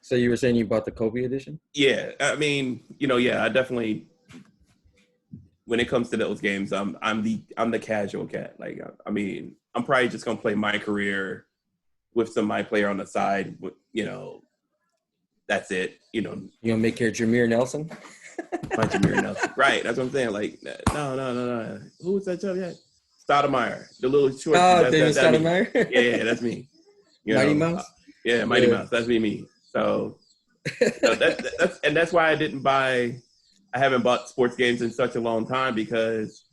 So you were saying you bought the Kobe edition? Yeah, I mean, yeah, I definitely. When it comes to those games, I'm the casual cat. Like, I mean, I'm probably just gonna play my career with some my player on the side. That's it. You gonna make your Jameer Nelson? My Jameer Nelson. Right. That's what I'm saying. Like, no. Who was that? Yeah, Stoudemire, the little short. Oh, David That's me. Stoudemire. Yeah, that's me. Mighty Mouse. Yeah, Mighty Mouse. That's me. So that's why I didn't buy. I haven't bought sports games in such a long time because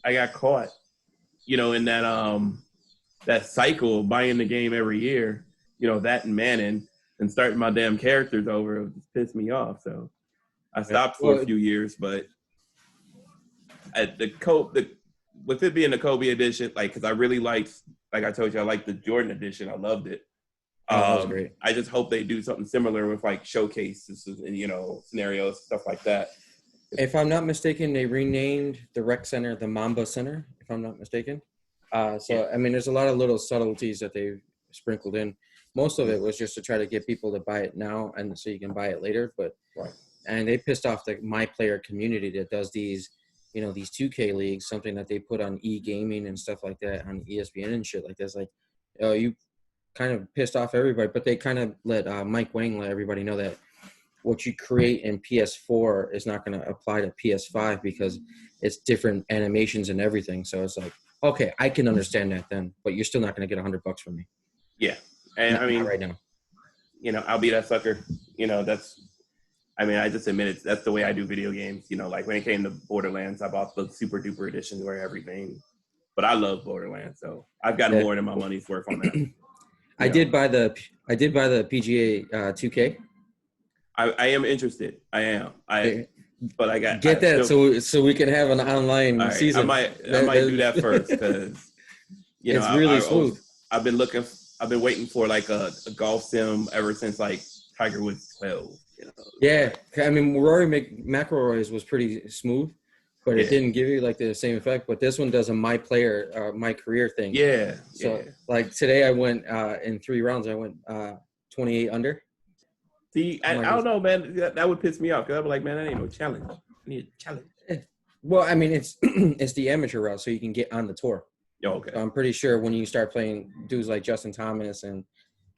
I got caught, in that cycle of buying the game every year. That and Manning and starting my damn characters over just pissed me off. So I stopped for a few years, but with it being the Kobe edition, like, because I really liked, like I told you, I liked the Jordan edition. I loved it. That was great. I just hope they do something similar with like showcases and scenarios, stuff like that. If I'm not mistaken, they renamed the rec center the Mamba Center, if I'm not mistaken. I mean, there's a lot of little subtleties that they've sprinkled in. Most of it was just to try to get people to buy it now and so you can buy it later. But right. And they pissed off the my player community that does these 2K leagues, something that they put on e-gaming and stuff like that on ESPN and shit like this. Like, you kind of pissed off everybody, but they kind of let Mike Wang let everybody know that what you create in PS4 is not going to apply to PS5 because it's different animations and everything. So it's like, okay, I can understand that then, but you're still not going to get $100 from me. Yeah. And not, I mean, not right now, I'll be that sucker. I just admit that's the way I do video games. Like when it came to Borderlands, I bought the super duper edition where everything, but I love Borderlands. So I've gotten more than my money's worth on that. I did buy the PGA 2K. I am interested. I am. But I got that so we can have an online season. I might do that first because it's really smooth. I've been waiting for like a golf sim ever since like Tiger Woods 12. Yeah, I mean Rory McIlroy's was pretty smooth, but it didn't give you like the same effect. But this one does a my career thing. Yeah. So like today I went in 3 rounds. I went 28 under. See, I don't know, man. That would piss me off because I'm like, man, that ain't no challenge. I need a challenge. Well, I mean, it's the amateur route, so you can get on the tour. Oh, okay. So I'm pretty sure when you start playing dudes like Justin Thomas and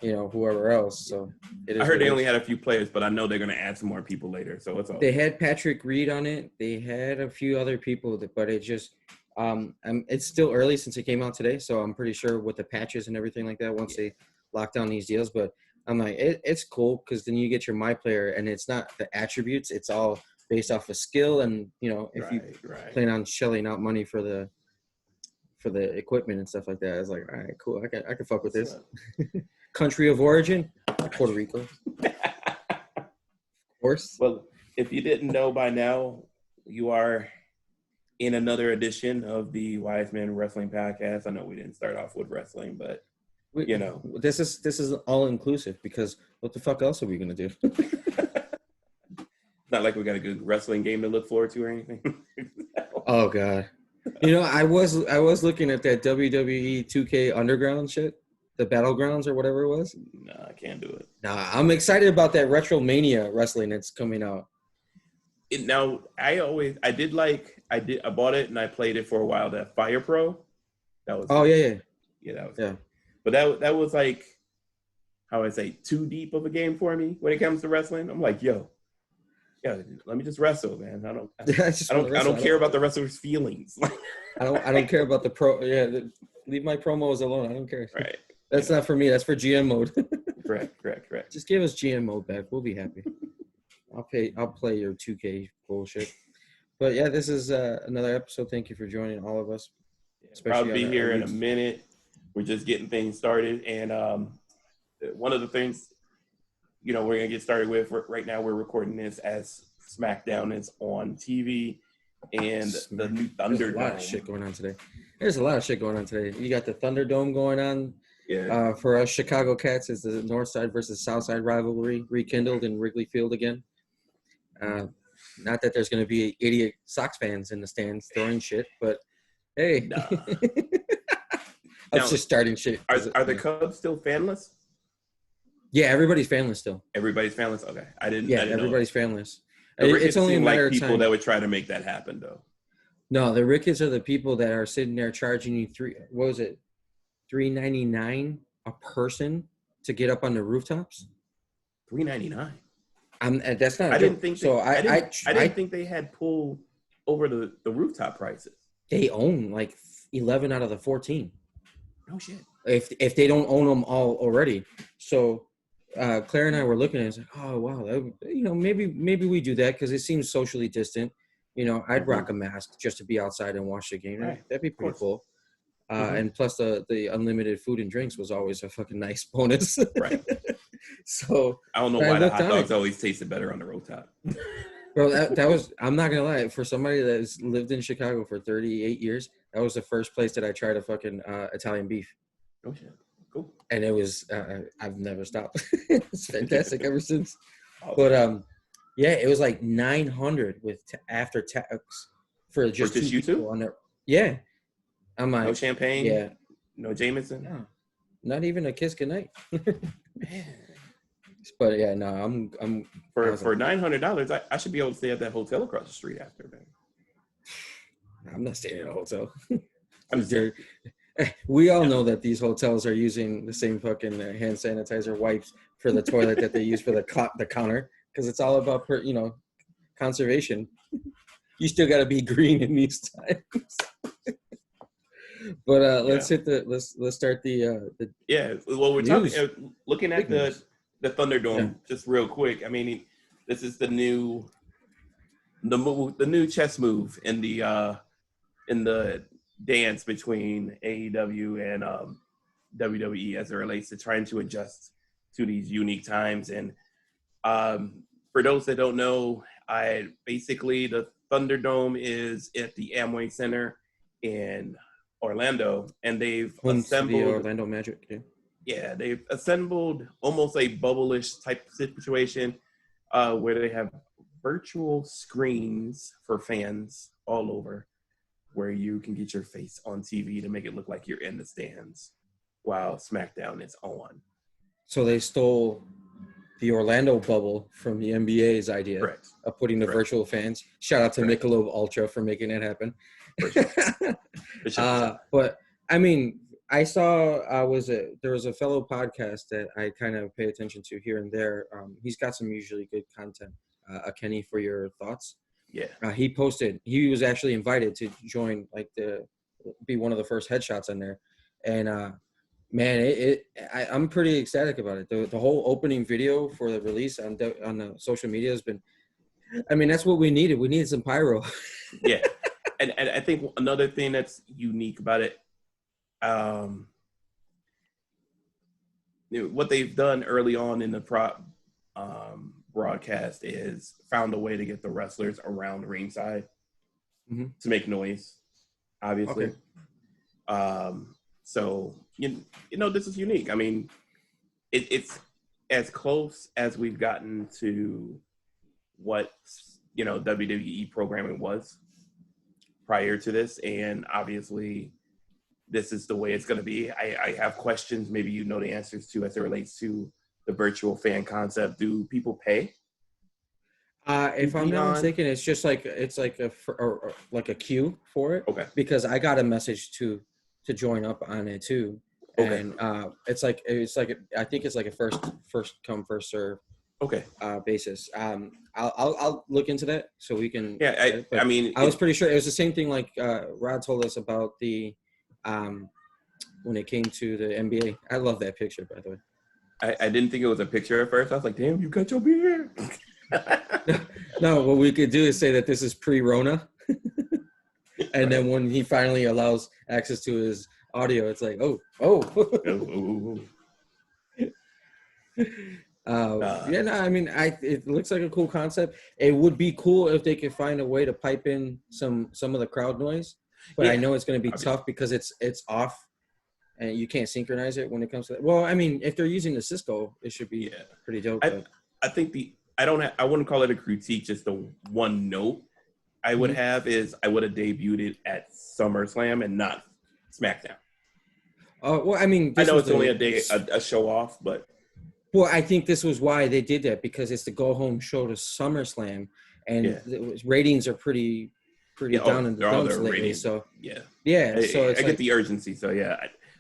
whoever else. So I heard they only had a few players, but I know they're going to add some more people later. So it's all. They had Patrick Reed on it. They had a few other people, but it just it's still early since it came out today. So I'm pretty sure with the patches and everything like that, once they lock down these deals, but. I'm like, it's cool because then you get your my player and it's not the attributes. It's all based off of skill. And, if you plan on shelling out money for the equipment and stuff like that, I was like, all right, cool. I can fuck with this. Country of origin, Puerto Rico. Of course. Well, if you didn't know by now, you are in another edition of the Wise Men Wrestling Podcast. I know we didn't start off with wrestling, but this is all inclusive because what the fuck else are we gonna do? Not like we got a good wrestling game to look forward to or anything. Oh god, I was looking at that WWE 2K Underground shit, the Battlegrounds or whatever it was. No, I can't do it. Nah, I'm excited about that Retromania wrestling that's coming out. I bought it and I played it for a while. That Fire Pro, that was. Oh yeah. That was. Yeah. But that was like, how I say, too deep of a game for me when it comes to wrestling. I'm like, let me just wrestle, man. I don't care about the wrestler's feelings. I don't care about the pro. Yeah, leave my promos alone. I don't care. Right. That's not for me. That's for GM mode. Correct. Just give us GM mode back. We'll be happy. I'll play your 2K bullshit. But yeah, this is another episode. Thank you for joining all of us. Proud to be here in a minute. We're just getting things started. And one of the things, we're going to get started with right now, we're recording this as SmackDown is on TV and the new Thunderdome. There's a lot of shit going on today. You got the Thunderdome going on. Yeah. For us Chicago Cats, is the North Side versus South Side rivalry rekindled in Wrigley Field again. Not that there's going to be idiot Sox fans in the stands throwing shit, but hey. Nah. I'm just starting shit. Are the Cubs still fanless? Yeah, everybody's fanless still. Everybody's fanless. Okay, I didn't know Everybody's that. fanless. The It's Ricketts only a seem matter like of people time. that would try to make that happen, though. No, the Ricketts are the people that are sitting there charging you what was it, $3.99 a person to get up on the rooftops. $3.99. That's not a joke. So I didn't think they had pulled over the rooftop prices. they own like 11 out of the 14. No shit. If they don't own them all already. So Claire and I were looking at it, it's like, oh wow, maybe we do that because it seems socially distant. I'd rock a mask just to be outside and watch the game. Right. That'd be pretty cool. Mm-hmm. And plus the unlimited food and drinks was always a fucking nice bonus. Right. So I don't know why the hot dogs always tasted better on the rooftop. Bro, that was, I'm not gonna lie, for somebody that's lived in Chicago for 38 years, that was the first place that I tried a fucking Italian beef. Oh shit, cool. And it was I've never stopped. It's fantastic ever since. But yeah, it was like 900 with after tax for just two you people two? on there. Yeah, I'm like, no champagne. Yeah, no Jameson. No, not even a kiss goodnight. Man. But yeah, no, I'm for $900. I should be able to stay at that hotel across the street after, man. I'm not staying in a hotel. I'm just we all know that these hotels are using the same fucking hand sanitizer wipes for the toilet that they use for the counter, because it's all about conservation. You still got to be green in these times. But let's start the yeah. Well, we're news. looking at the Thunderdome just real quick. I mean, this is the new chess move in the dance between AEW and WWE as it relates to trying to adjust to these unique times. And for those that don't know, basically the Thunderdome is at the Amway Center in Orlando, and they've assembled the Orlando Magic. Yeah, they've assembled almost a bubble-ish type situation where they have virtual screens for fans all over, where you can get your face on TV to make it look like you're in the stands while SmackDown is on. So they stole the Orlando bubble from the NBA's idea of putting the virtual fans. Shout out to Michelob Ultra for making that happen. But I mean, I saw there was a fellow podcast that I kind of pay attention to here and there. He's got some usually good content. Kenny, for your thoughts. Yeah. He posted. He was actually invited to join, be one of the first headshots on there, and man, I'm pretty ecstatic about it. The whole opening video for the release on the social media has been. I mean, that's what we needed. We needed some pyro. Yeah, and I think another thing that's unique about it. What they've done early on in the broadcast is found a way to get the wrestlers around ringside to make noise, obviously. Okay. So this is unique. I mean, it's as close as we've gotten to what WWE programming was prior to this, and obviously this is the way it's going to be. I have questions, maybe you know the answers to, as it relates to the virtual fan concept. Do people pay? If I'm not mistaken, it's just like a queue for it. Okay. Because I got a message to join up on it too. Okay. And it's like I think it's like a first come first serve. Okay. Basis. I'll look into that so we can. Yeah. I mean, I was pretty sure it was the same thing like Rod told us about the when it came to the NBA. I love that picture, by the way. I didn't think it was a picture at first. I was like, damn, you got your beard. No, what we could do is say that this is pre-Rona. And then when he finally allows access to his audio, it's like, oh. Yeah, no, I mean, it looks like a cool concept. It would be cool if they could find a way to pipe in some of the crowd noise, but I know it's going to be tough because it's off, and you can't synchronize it when it comes to that. Well, I mean, if they're using the Cisco, it should be pretty dope. I think I wouldn't call it a critique. Just the one note I would have is I would have debuted it at SummerSlam and not SmackDown. Well, I mean, I know it's only a day, a show off, but Well, I think this was why they did that, because it's the go home show to SummerSlam, and Yeah. the ratings are pretty Yeah. down Oh, in the they're all dumps their lately. ratings. So Yeah. yeah, so I it's get like, the urgency. So yeah,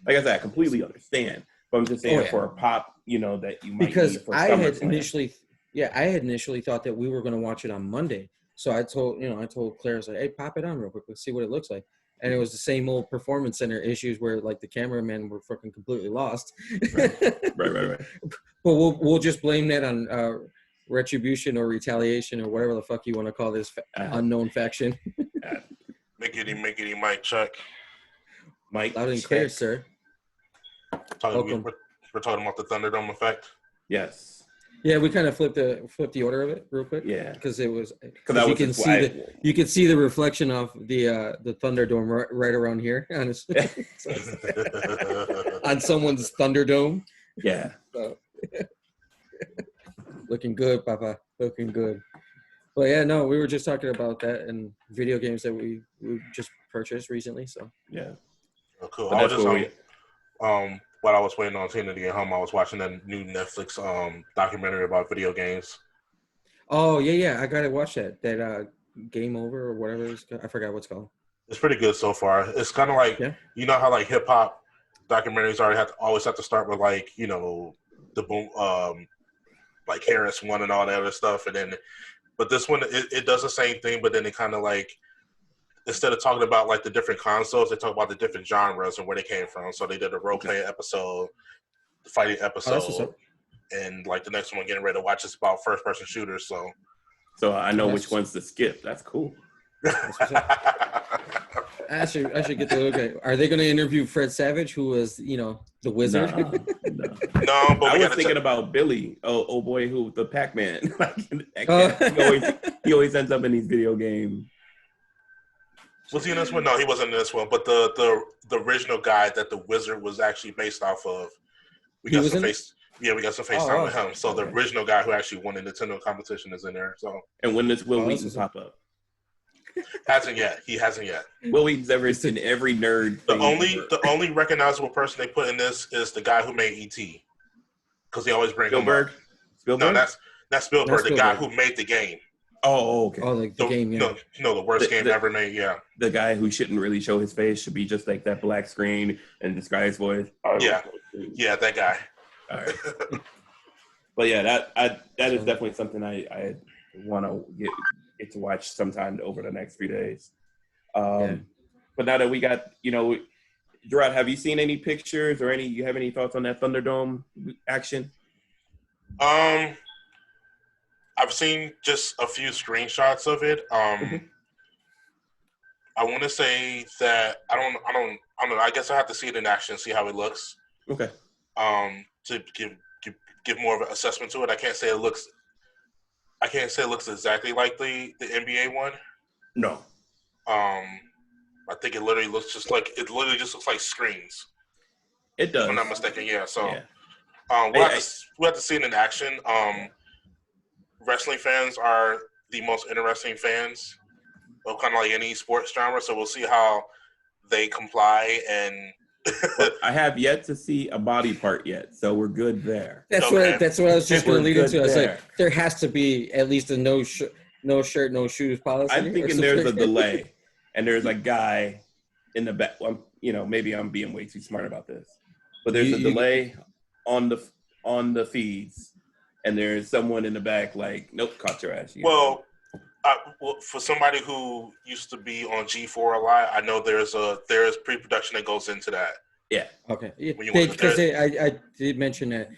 like I said, I completely understand. But I'm just oh saying yeah, for a pop, that you might because need for SummerSlam. I had initially thought that we were going to watch it on Monday. So I told Claire, I was like, hey, pop it on real quick, let's see what it looks like. And it was the same old Performance Center issues where like the cameramen were fucking completely lost. Right. Right. But we'll just blame that on retribution or retaliation or whatever the fuck you want to call this Uh, unknown faction. uh, Mickety, mic check. Mike, Loud and check. clear, sir. We're, Welcome. we're talking about the Thunderdome effect. Yes. Yeah, we kind of flipped the order of it real quick. Yeah. because it was Because you can see you can see the reflection of the Thunderdome right around here, honestly, on someone's Thunderdome. Yeah. So, looking good, Papa. Looking good. But yeah, no, we were just talking about that and video games that we just purchased recently. So Yeah. Oh, cool. But I was that's just where while I was waiting on Tina to get home, I was watching that new Netflix documentary about video games. oh yeah, I gotta watch that Game Over or whatever it's called. I forgot what's called. It's pretty good so far. It's kind of like Yeah. how like hip hop documentaries always have to start with like the boom like Harris one and all that other stuff, and then but this one it does the same thing, but then it kind of like instead of talking about like the different consoles, they talk about the different genres and where they came from. So they did a role playing episode, the fighting Oh, that's what's episode, up. and like the next one we're getting ready to watch is about first person shooters. So So I know That's- which ones to skip. That's cool. what's I should get to look at. Are they going to interview Fred Savage, who was the wizard? No. No, but I we was got thinking about Billy. Oh boy, who the Pac-Man. Oh. He always ends up in these video games. Was he in this one? No, he wasn't in this one. But the original guy that the wizard was actually based off of, we got some FaceTime with him. So the original guy who actually won the Nintendo competition is in there. So And when does Will Oh, Wheaton that's pop up? hasn't yet. He hasn't yet. Will Wheaton's ever in every nerd. The only recognizable person they put in this is the guy who made E.T. Because they always bring him up. Spielberg? No, that's Spielberg, the guy Spielberg. who made the game. Oh, okay. Oh, the game, yeah. No, the worst game ever made, yeah. The guy who shouldn't really show his face should be just like that black screen and disguise his voice. Yeah, that guy. All right. But yeah, that is definitely something I want to get to watch sometime over the next few days. But now that we got, Gerard, have you seen any pictures or you have any thoughts on that Thunderdome action? I've seen just a few screenshots of it. I want to say that I don't know. I guess I have to see it in action, see how it looks. Okay. To give more of an assessment to it. I can't say it looks exactly like the NBA one. No. I think it literally looks like screens. It does. If I'm not mistaken, yeah. So yeah. we'll have to see it in action. Wrestling fans are the most interesting fans of kind of like any sports genre, so we'll see how they comply. And well, I have yet to see a body part yet, so we're good there. That's what I was just going to lead into. I was there. like, there has to be at least a no shirt, no shoes policy. I'm thinking there's a delay, and there's a guy in the back. Well, maybe I'm being way too smart about this, but there's a delay on the feeds. And there's someone in the back like, nope, caught your ass. Well, for somebody who used to be on G4 a lot, I know there's pre-production that goes into that. Yeah. Okay. Because I did mention that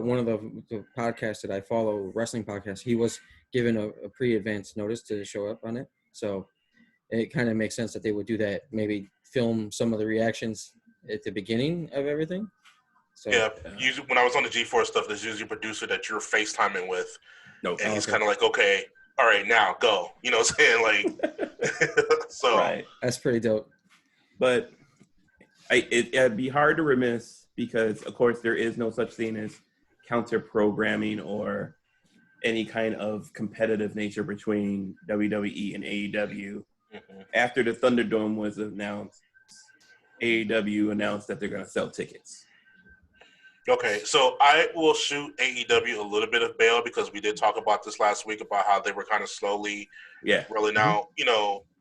one of the podcasts that I follow, wrestling podcast, he was given a pre-advance notice to show up on it. So it kind of makes sense that they would do that. Maybe film some of the reactions at the beginning of everything. So, yeah, usually when I was on the G4 stuff, there's usually a producer that you're FaceTiming with, and he's kind of like, okay, all right, now go. You know what I'm saying? Like, so right. That's pretty dope. But it'd be hard to remiss because, of course, there is no such thing as counter programming or any kind of competitive nature between WWE and AEW. Mm-hmm. After the Thunderdome was announced, AEW announced that they're going to sell tickets. Okay, so I will shoot AEW a little bit of bail because we did talk about this last week about how they were kind of slowly rolling out,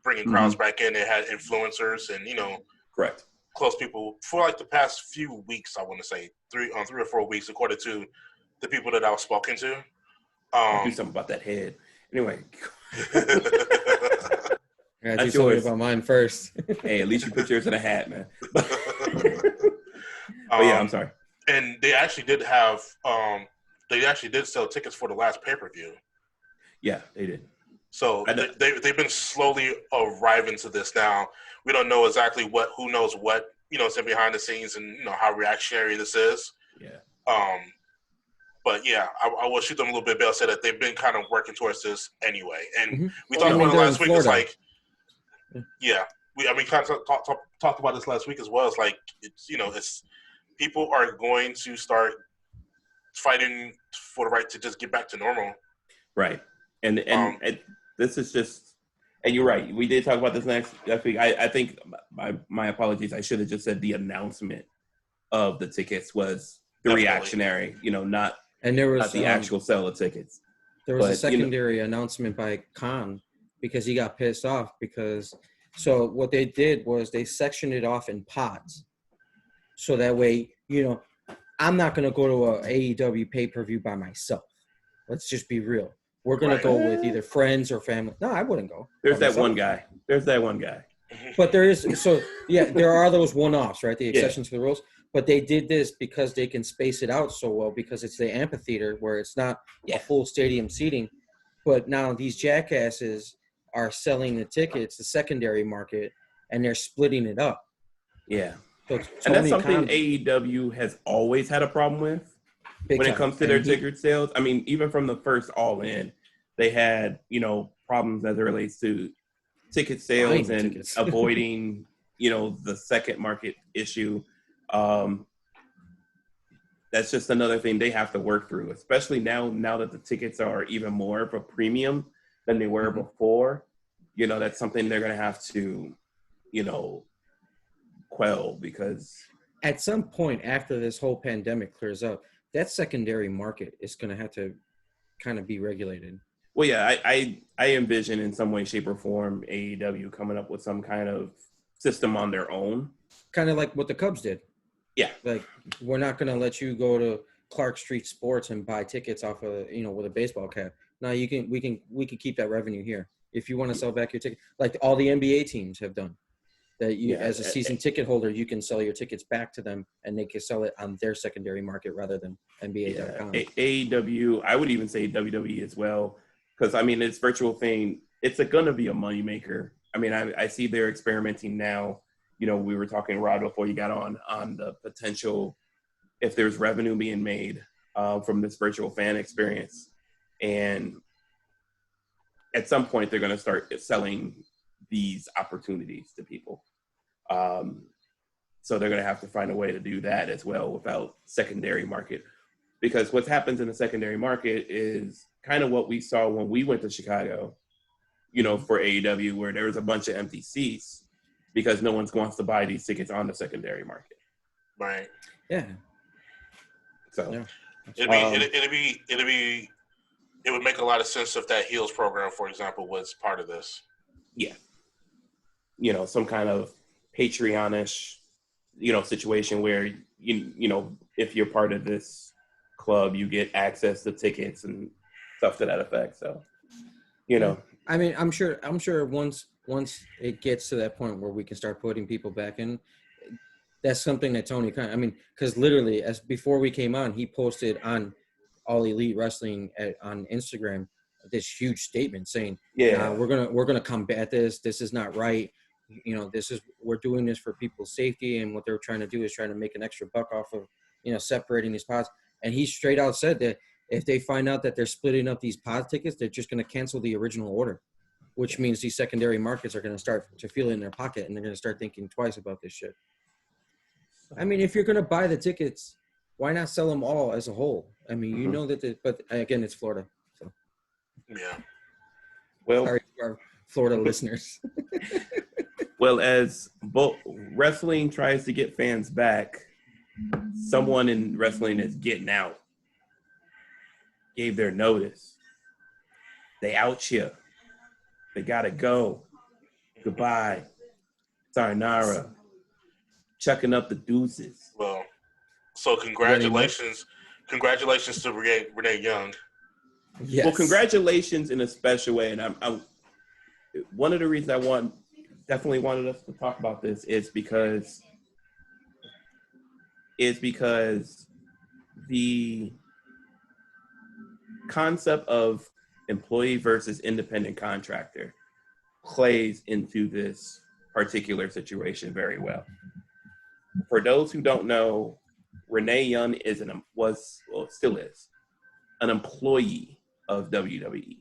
bringing crowds back in. They had influencers and, Correct. close people for like the past few weeks. I want to say 3 or 4 weeks, according to the people that I was spoken to. Do something about that head. Anyway. I gotta do something about mine first. Hey, at least you put yours in a hat, man. But yeah, I'm sorry. And they actually did have, they actually did sell tickets for the last pay-per-view. Yeah, they did. So they've been slowly arriving to this now. We don't know exactly who knows what, is in behind the scenes and, how reactionary this is. Yeah. But yeah, I will shoot them a little bit. Bill said that they've been kind of working towards this anyway. And we talked about it last week. It's like, we kind of talked about this last week as well. It's like, it's people are going to start fighting for the right to just get back to normal. Right. And this is just, and you're right. We did talk about this next week. I think my apologies. I should have just said the announcement of the tickets was the reactionary, not the actual sale of tickets. There was a secondary announcement by Khan because he got pissed off so what they did was they sectioned it off in pods. So that way, I'm not going to go to a AEW pay-per-view by myself. Let's just be real. We're going to go with either friends or family. No, I wouldn't go. There's that one guy. But there are those one-offs, right? The exceptions to the rules. But they did this because they can space it out so well because it's the amphitheater where it's not a full stadium seating. But now these jackasses are selling the tickets, the secondary market, and they're splitting it up. Yeah. So and that's something AEW has always had a problem with when it comes to their ticket sales. I mean, even from the first All In, they had, problems as it relates to ticket sales and avoiding, the second market issue. That's just another thing they have to work through, especially now that the tickets are even more of a premium than they were before. That's something they're going to have to, quell because at some point after this whole pandemic clears up, that secondary market is going to have to kind of be regulated. Well, yeah, I envision in some way, shape, or form AEW coming up with some kind of system on their own. Kind of like what the Cubs did. Yeah. Like, we're not going to let you go to Clark Street Sports and buy tickets off of, with a baseball cap. No, we can keep that revenue here. If you want to sell back your ticket, like all the NBA teams have done. That you, as a season ticket holder, you can sell your tickets back to them, and they can sell it on their secondary market rather than NBA.com. AEW, I would even say WWE as well, because I mean it's virtual thing. It's going to be a moneymaker. I mean, I see they're experimenting now. We were talking, Rod, before you got on the potential if there's revenue being made from this virtual fan experience, and at some point they're going to start selling these opportunities to people. So they're going to have to find a way to do that as well without secondary market, because what happens in the secondary market is kind of what we saw when we went to Chicago, for AEW, where there was a bunch of empty seats because no one wants to buy these tickets on the secondary market. Right. Yeah. So it would make a lot of sense if that Heels program, for example, was part of this. Yeah. Some kind of Patreon-ish, situation where, if you're part of this club, you get access to tickets and stuff to that effect. So, I mean, I'm sure once it gets to that point where we can start putting people back in, that's something that Tony because literally as before we came on, he posted on All Elite Wrestling on Instagram this huge statement saying, we're gonna combat this. This is not right. We're doing this for people's safety, and what they're trying to do is trying to make an extra buck off of, separating these pods. And he straight out said that if they find out that they're splitting up these pod tickets, they're just going to cancel the original order, which means these secondary markets are going to start to feel it in their pocket, and they're going to start thinking twice about this shit. I mean, if you're going to buy the tickets, why not sell them all as a whole? I mean, but again, it's Florida. So. Yeah. Well, sorry to our Florida listeners. Well, as wrestling tries to get fans back, someone in wrestling is getting out, gave their notice. They out you. They gotta go. Goodbye. Sayonara. Chucking up the deuces. Well, so congratulations to Renee Young. Yes. Well, congratulations in a special way, and I'm one of the reasons I definitely wanted us to talk about this is because the concept of employee versus independent contractor plays into this particular situation very well. For those who don't know, Renee Young still is an employee of WWE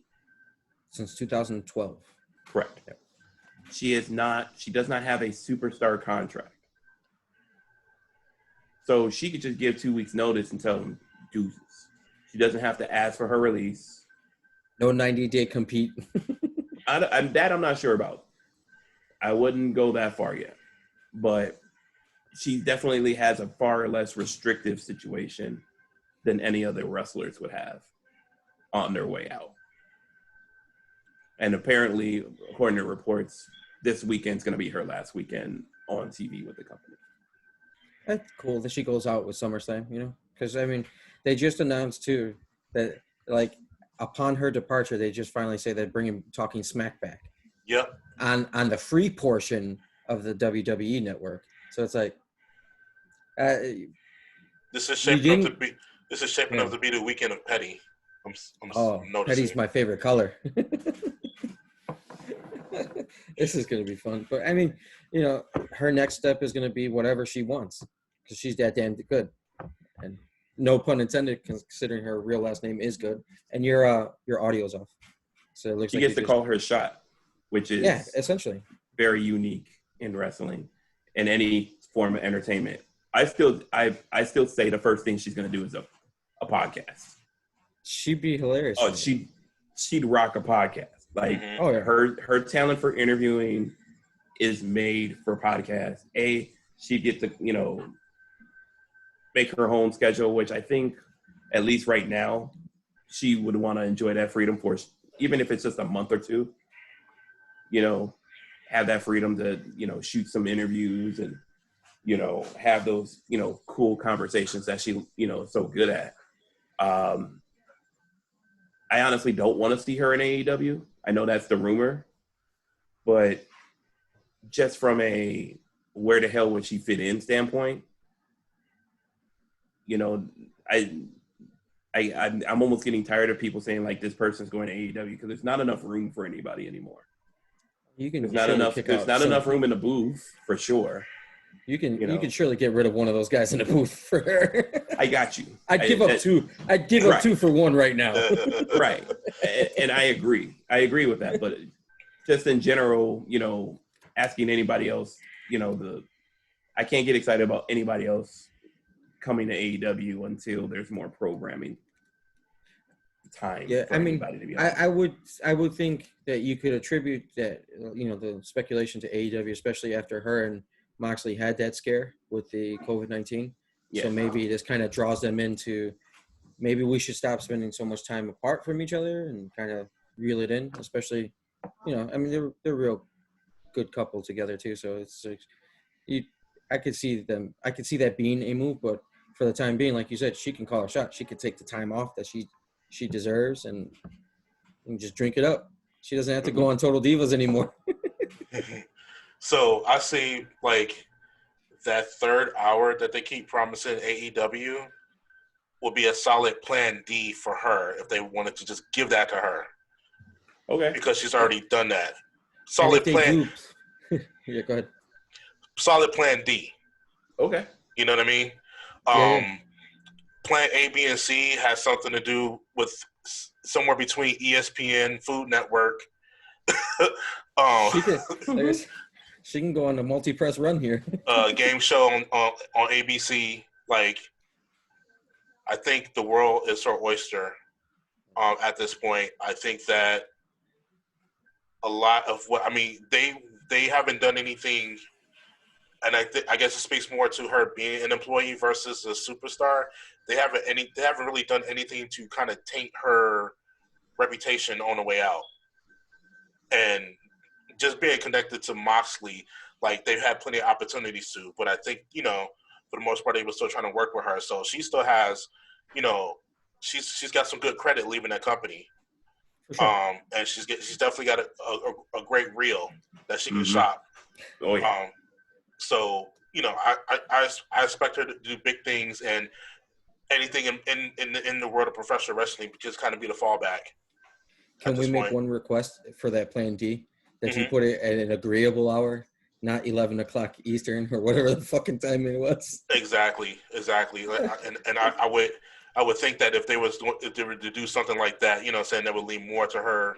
Since 2012. Correct. Yep. She does not have a superstar contract. So she could just give 2 weeks notice and tell them deuces. She doesn't have to ask for her release. No 90-day compete. I'm not sure about. I wouldn't go that far yet. But she definitely has a far less restrictive situation than any other wrestlers would have on their way out. And apparently, according to reports, this weekend's going to be her last weekend on TV with the company. That's cool that she goes out with SummerSlam, you know? Because, I mean, they just announced, too, that, like, upon her departure, they just finally say they're bringing Talking Smack back. Yep. On the free portion of the WWE network. So it's like, this is shaping up to be the weekend of Petty. I'm noticing. Petty's my favorite color. This is going to be fun. But, I mean, you know, her next step is going to be whatever she wants because she's that damn good. And no pun intended, considering her real last name is good. And your audio's off. So it looks she like gets to call her shot, which is essentially very unique in wrestling and any form of entertainment. I still say the first thing she's going to do is a podcast. She'd be hilarious. Oh, she'd rock a podcast. Like her talent for interviewing is made for podcasts. She'd get to, you know, make her own schedule, which I think at least right now she would want to enjoy that freedom for, even if it's just a month or two, you know, have that freedom to, you know, shoot some interviews and, you know, have those, you know, cool conversations that she, you know, is so good at. I honestly don't want to see her in AEW. I know that's the rumor, but just from a where the hell would she fit in standpoint, you know, I'm almost getting tired of people saying like this person's going to AEW because there's not enough room for anybody anymore. There's not enough room in the booth for sure. You can surely get rid of one of those guys in the booth for her. I got you. I'd give up two. I'd give up two for one right now. Right. And I agree. I agree with that. But just in general, you know, asking anybody else, you know, I can't get excited about anybody else coming to AEW until there's more programming time. Yeah, for I mean, anybody to be I would think that you could attribute that, you know, the speculation to AEW, especially after her and Moxley had that scare with the COVID-19. Yeah. So maybe this kind of draws them into maybe we should stop spending so much time apart from each other and kind of reel it in, especially, you know, I mean, they're real good couple together too. So it's like, I could see that being a move, but for the time being, like you said, she can call her shot. She could take the time off that she deserves and just drink it up. She doesn't have to go on Total Divas anymore. So I see like that third hour that they keep promising AEW will be a solid plan D for her if they wanted to just give that to her. Okay. Because she's already done that. Solid plan. Yeah, go ahead. Solid plan D. Okay. You know what I mean? Plan A, B, and C has something to do with somewhere between ESPN, Food Network. She can go on a multi-press run here. Game show on ABC. Like, I think the world is her oyster at this point. I think that a lot of they haven't done anything and I guess it speaks more to her being an employee versus a superstar. They haven't really done anything to kind of taint her reputation on the way out. And just being connected to Moxley, like they've had plenty of opportunities to, but I think, for the most part, they were still trying to work with her. So she still has, she's got some good credit leaving that company. For sure. And she's definitely got a great reel that she can Mhm. shop. Oh yeah. So I expect her to do big things, and anything in the world of professional wrestling just kind of be the fallback at Can we this make point. one request for that Plan D? That you Mhm. put it at an agreeable hour, not 11 o'clock Eastern or whatever the fucking time it was. Exactly. And I would think that if they were to do something like that, saying that would lean more to her,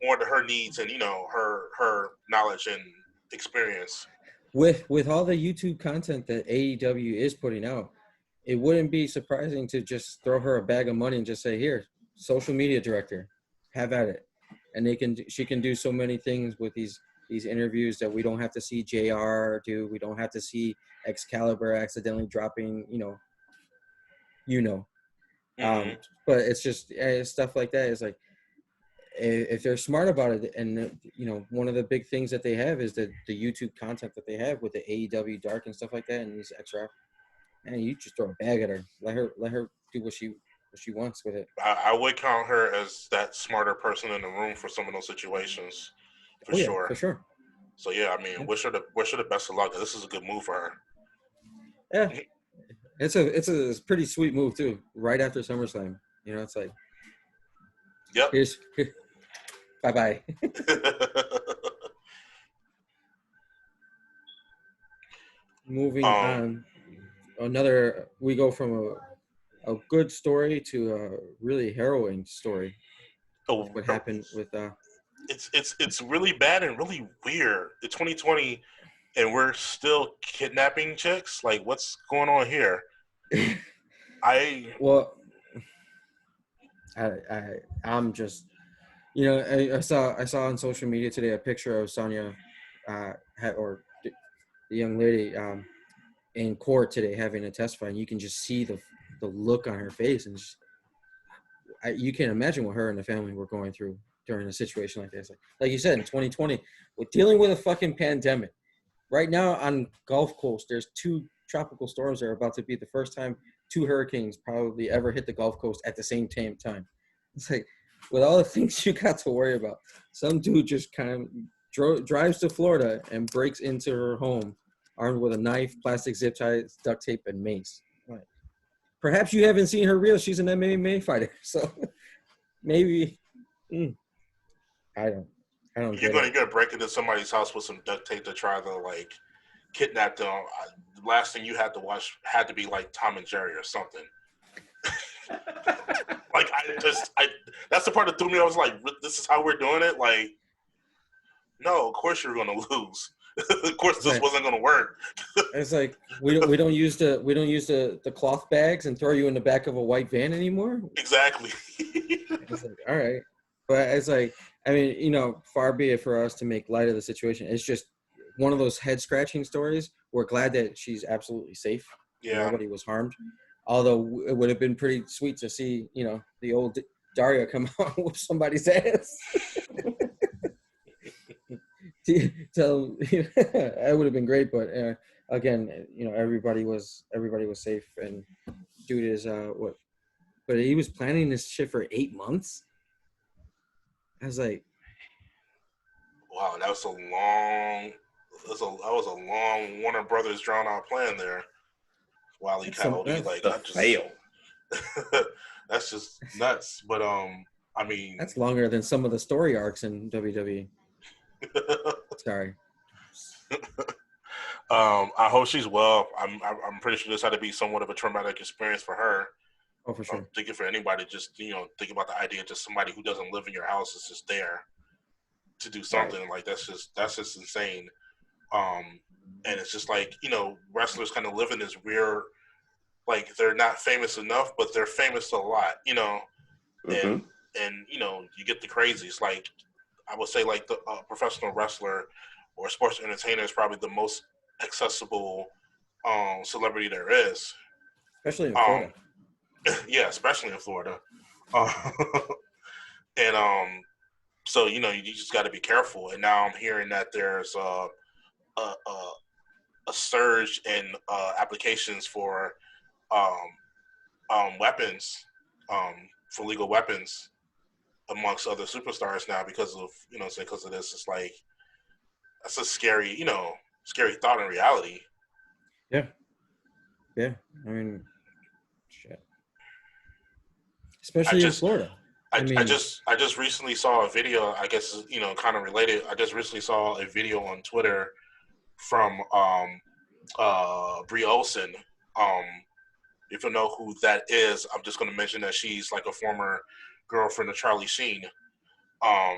more to her needs and her knowledge and experience. With all the YouTube content that AEW is putting out, it wouldn't be surprising to just throw her a bag of money and just say, "Here, social media director, have at it." And she can do so many things with these interviews that we don't have to see JR do. We don't have to see Excalibur accidentally dropping, you know. Mm-hmm. But it's just stuff like that. It's like if they're smart about it, and one of the big things that they have is the YouTube content that they have with the AEW Dark and stuff like that, and these extra. And you just throw a bag at her. Let her do what she wants with it. I would count her as that smarter person in the room for some of those situations, for Oh yeah, for sure. sure. So yeah, I mean, Yeah, wish her the best of luck. This is a good move for her. yeah. It's a pretty sweet move too. Right after SummerSlam, it's like Yep. here, bye bye. Moving um. on, we go from a good story to a really harrowing story with Oh, what happened with it's really bad and really weird. It's 2020, and we're still kidnapping chicks. Like, what's going on here? I well, I'm just I saw on social media today a picture of Sonya, or the young lady in court today having to testify, and you can just see the look on her face, and you can imagine what her and the family were going through during a situation like this. Like you said, in 2020, we're dealing with a fucking pandemic. Right now on Gulf Coast, there's 2 tropical storms that are about to be the first time 2 hurricanes probably ever hit the Gulf Coast at the same time. It's like, with all the things you got to worry about, some dude just kind of drives to Florida and breaks into her home armed with a knife, plastic zip ties, duct tape, and mace. Like, perhaps you haven't seen her reel. She's an MMA fighter, so maybe. I don't. I don't you're get gonna it. you're gonna break into somebody's house with some duct tape to try to like kidnap them. The last thing you had to watch had to be like Tom and Jerry or something. Like that's the part that threw me. I was like, this is how we're doing it. Like, no, of course you're gonna lose. Of course this wasn't gonna work. It's like we don't use the cloth bags and throw you in the back of a white van anymore. Exactly. It's like, all right, but it's like, I mean, far be it for us to make light of the situation. It's just one of those head scratching stories. We're glad that she's absolutely safe. Yeah. Nobody was harmed. Although it would have been pretty sweet to see, the old Daria come out with somebody's ass. Tell that would have been great, but again, everybody was safe, and dude is what? But he was planning this shit for 8 months. I was like, Wow, that was a long. That was a long Warner Brothers drawn out plan there. Wile E. Coyote, like The I just fail. that's just nuts. But I mean, that's longer than some of the story arcs in WWE. Sorry. I hope she's well. I'm pretty sure this had to be somewhat of a traumatic experience for her. Oh, for I'm sure. thinking for anybody, just think about the idea of just somebody who doesn't live in your house is just there to do something Right. like that's just insane. And it's just like wrestlers kind of live in this weird, like they're not famous enough, but they're famous a lot, Mm-hmm. and you get the crazies. Like I would say, like the professional wrestler or sports entertainer is probably the most accessible celebrity there is. especially in Um, Florida. yeah, especially in Florida. Uh, and so you just got to be careful. And now I'm hearing that there's a, a surge in applications for um, weapons, for legal weapons amongst other superstars now because of because of this. It's like that's a scary scary thought in reality. Yeah, yeah. I mean, shit. I Especially in just Florida. I mean, I just recently saw a video. I guess kind of related. I just recently saw a video on Twitter from Brie Olson. Um, if you know who that is, I'm just going to mention that she's like a former girlfriend of Charlie Sheen. Um,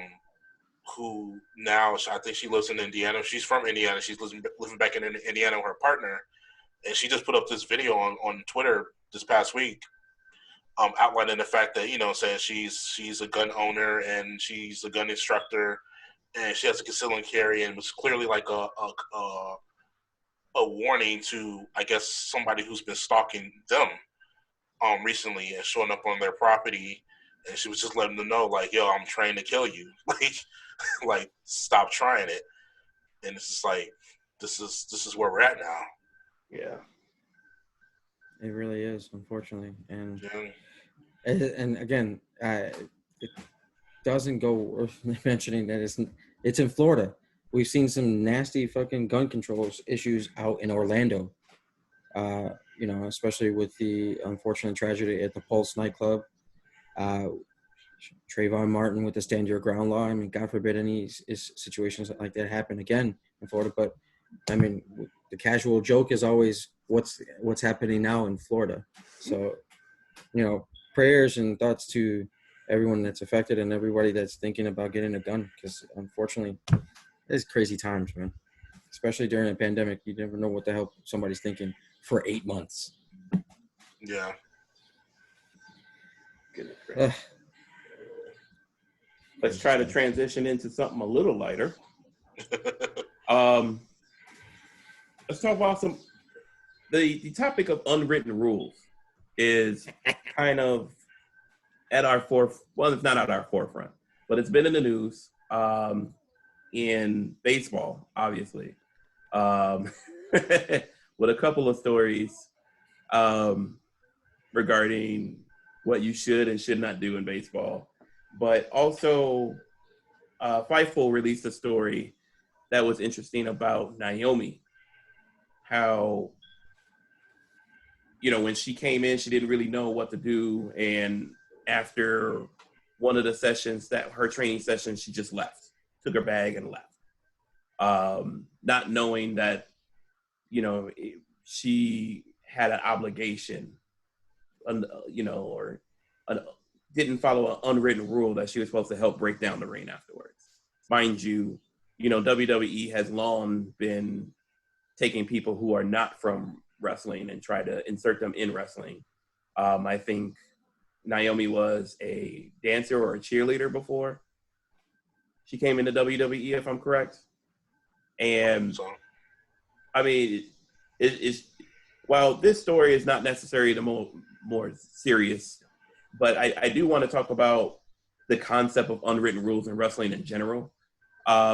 who now I think she lives in Indiana. She's from Indiana. She's living back in Indiana with her partner, and she just put up this video on Twitter this past week, outlining the fact that saying she's a gun owner and she's a gun instructor, and she has a conceal and carry, and was clearly like a warning to, I guess, somebody who's been stalking them recently and showing up on their property, and she was just letting them know like, yo, I'm trying to kill you, like stop trying it. And it's just like this is where we're at now. Yeah. it really is, unfortunately, Yeah. and again, it doesn't go worth mentioning that it's in Florida. We've seen some nasty fucking gun control issues out in Orlando. Especially with the unfortunate tragedy at the Pulse nightclub. Uh, Trayvon Martin with the stand your ground law. I mean, God forbid any situations like that happen again in Florida. But I mean, the casual joke is always what's happening now in Florida. So, prayers and thoughts to everyone that's affected and everybody that's thinking about getting a gun, because unfortunately, it's crazy times, man. Especially during a pandemic, you never know what the hell somebody's thinking for 8 months. Yeah. Goodness Ugh. gracious. Let's try to transition into something a little lighter. Let's talk about the topic of unwritten rules is kind of at our well, it's not at our forefront, but it's been in the news in baseball, obviously, with a couple of stories regarding what you should and should not do in baseball. But also, Fightful released a story that was interesting about Naomi, how, when she came in, she didn't really know what to do. And after one of the sessions, her training session, she just left, took her bag and left. Not knowing that, she had an obligation, or didn't follow an unwritten rule that she was supposed to help break down the ring afterwards. Mind you, WWE has long been taking people who are not from wrestling and try to insert them in wrestling. I think Naomi was a dancer or a cheerleader before she came into WWE, if I'm correct. And I mean, it's while this story is not necessarily the more serious, but I do want to talk about the concept of unwritten rules in wrestling in general,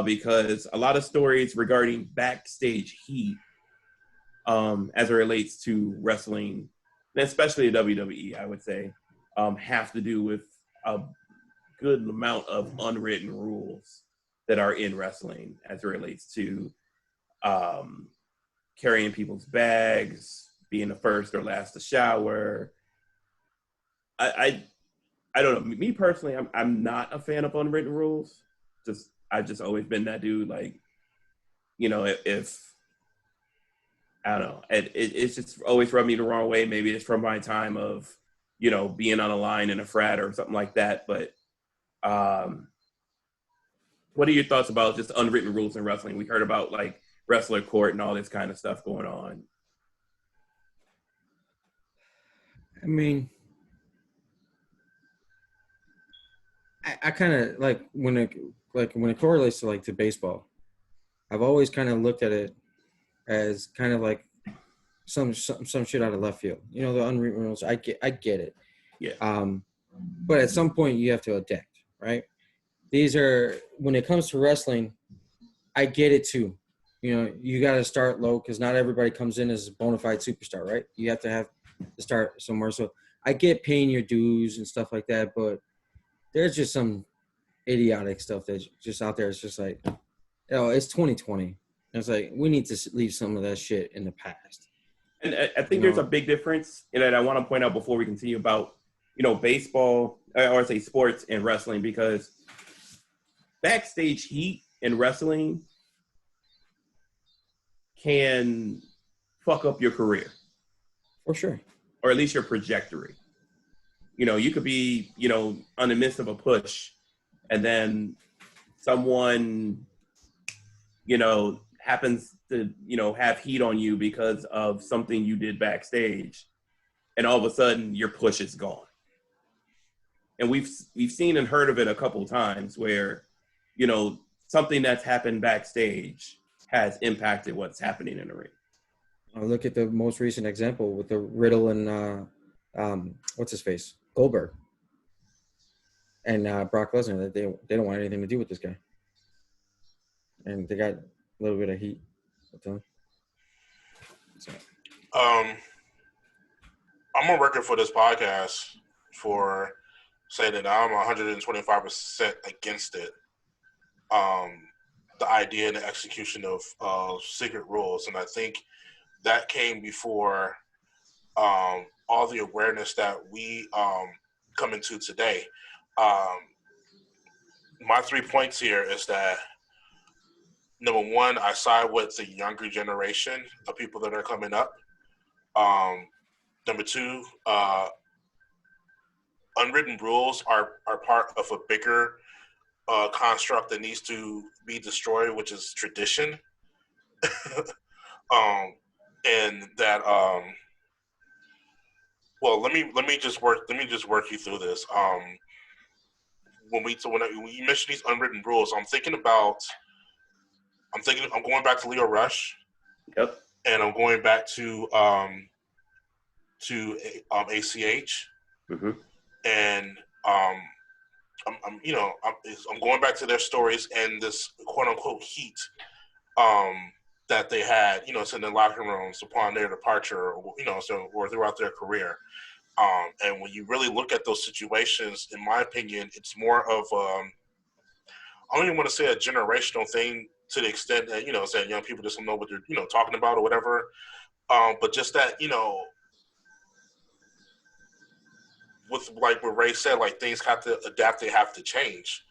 because a lot of stories regarding backstage heat, as it relates to wrestling, and especially WWE, I would say, have to do with a good amount of unwritten rules that are in wrestling as it relates to carrying people's bags, being the first or last to shower. I don't know. Me personally, I'm not a fan of unwritten rules. I've just always been that dude. Like, if I don't know, it's just always rubbed me the wrong way. Maybe it's from my time of, being on a line in a frat or something like that. But what are your thoughts about just unwritten rules in wrestling? We heard about like wrestler court and all this kind of stuff going on. I mean, I kind of like when it correlates to baseball. I've always kind of looked at it as kind of like some shit out of left field. You know, the unwritten rules. I get it. Yeah. But at some point you have to adapt, right? These are when it comes to wrestling. I get it too. You know, you got to start low because not everybody comes in as a bona fide superstar, right? You have to start somewhere. So I get paying your dues and stuff like that, but there's just some idiotic stuff that's just out there. It's just like, it's 2020. It's like we need to leave some of that shit in the past. And I think there's a big difference, and I want to point out before we continue about, baseball, or say sports and wrestling, because backstage heat in wrestling can fuck up your career. For sure. Or at least your trajectory. You could be, on the midst of a push, and then someone, happens to, have heat on you because of something you did backstage, and all of a sudden your push is gone. And we've seen and heard of it a couple of times where, something that's happened backstage has impacted what's happening in the ring. Look at the most recent example with the Riddle and what's his face, Goldberg, and Brock Lesnar. That they don't want anything to do with this guy, and they got a little bit of heat with them. So. I'm a record for this podcast for saying that I'm 125% against it. The idea and the execution of secret rules, and I think that came before all the awareness that we come into today. My 3 points here is that, number one, I side with the younger generation of people that are coming up. Number two, unwritten rules are part of a bigger construct that needs to be destroyed, which is tradition. And that well, let me just work you through this. When you mention these unwritten rules, I'm going back to Leo Rush. Yep. And I'm going back to ACH. Mm-hmm. And I'm going back to their stories and this quote unquote heat that they had, it's in the locker rooms upon their departure, or throughout their career. And when you really look at those situations, in my opinion, it's more of I don't even want to say a generational thing to the extent that, saying young people just don't know what they're, talking about or whatever. But just that, with like what Ray said, like things have to adapt, they have to change.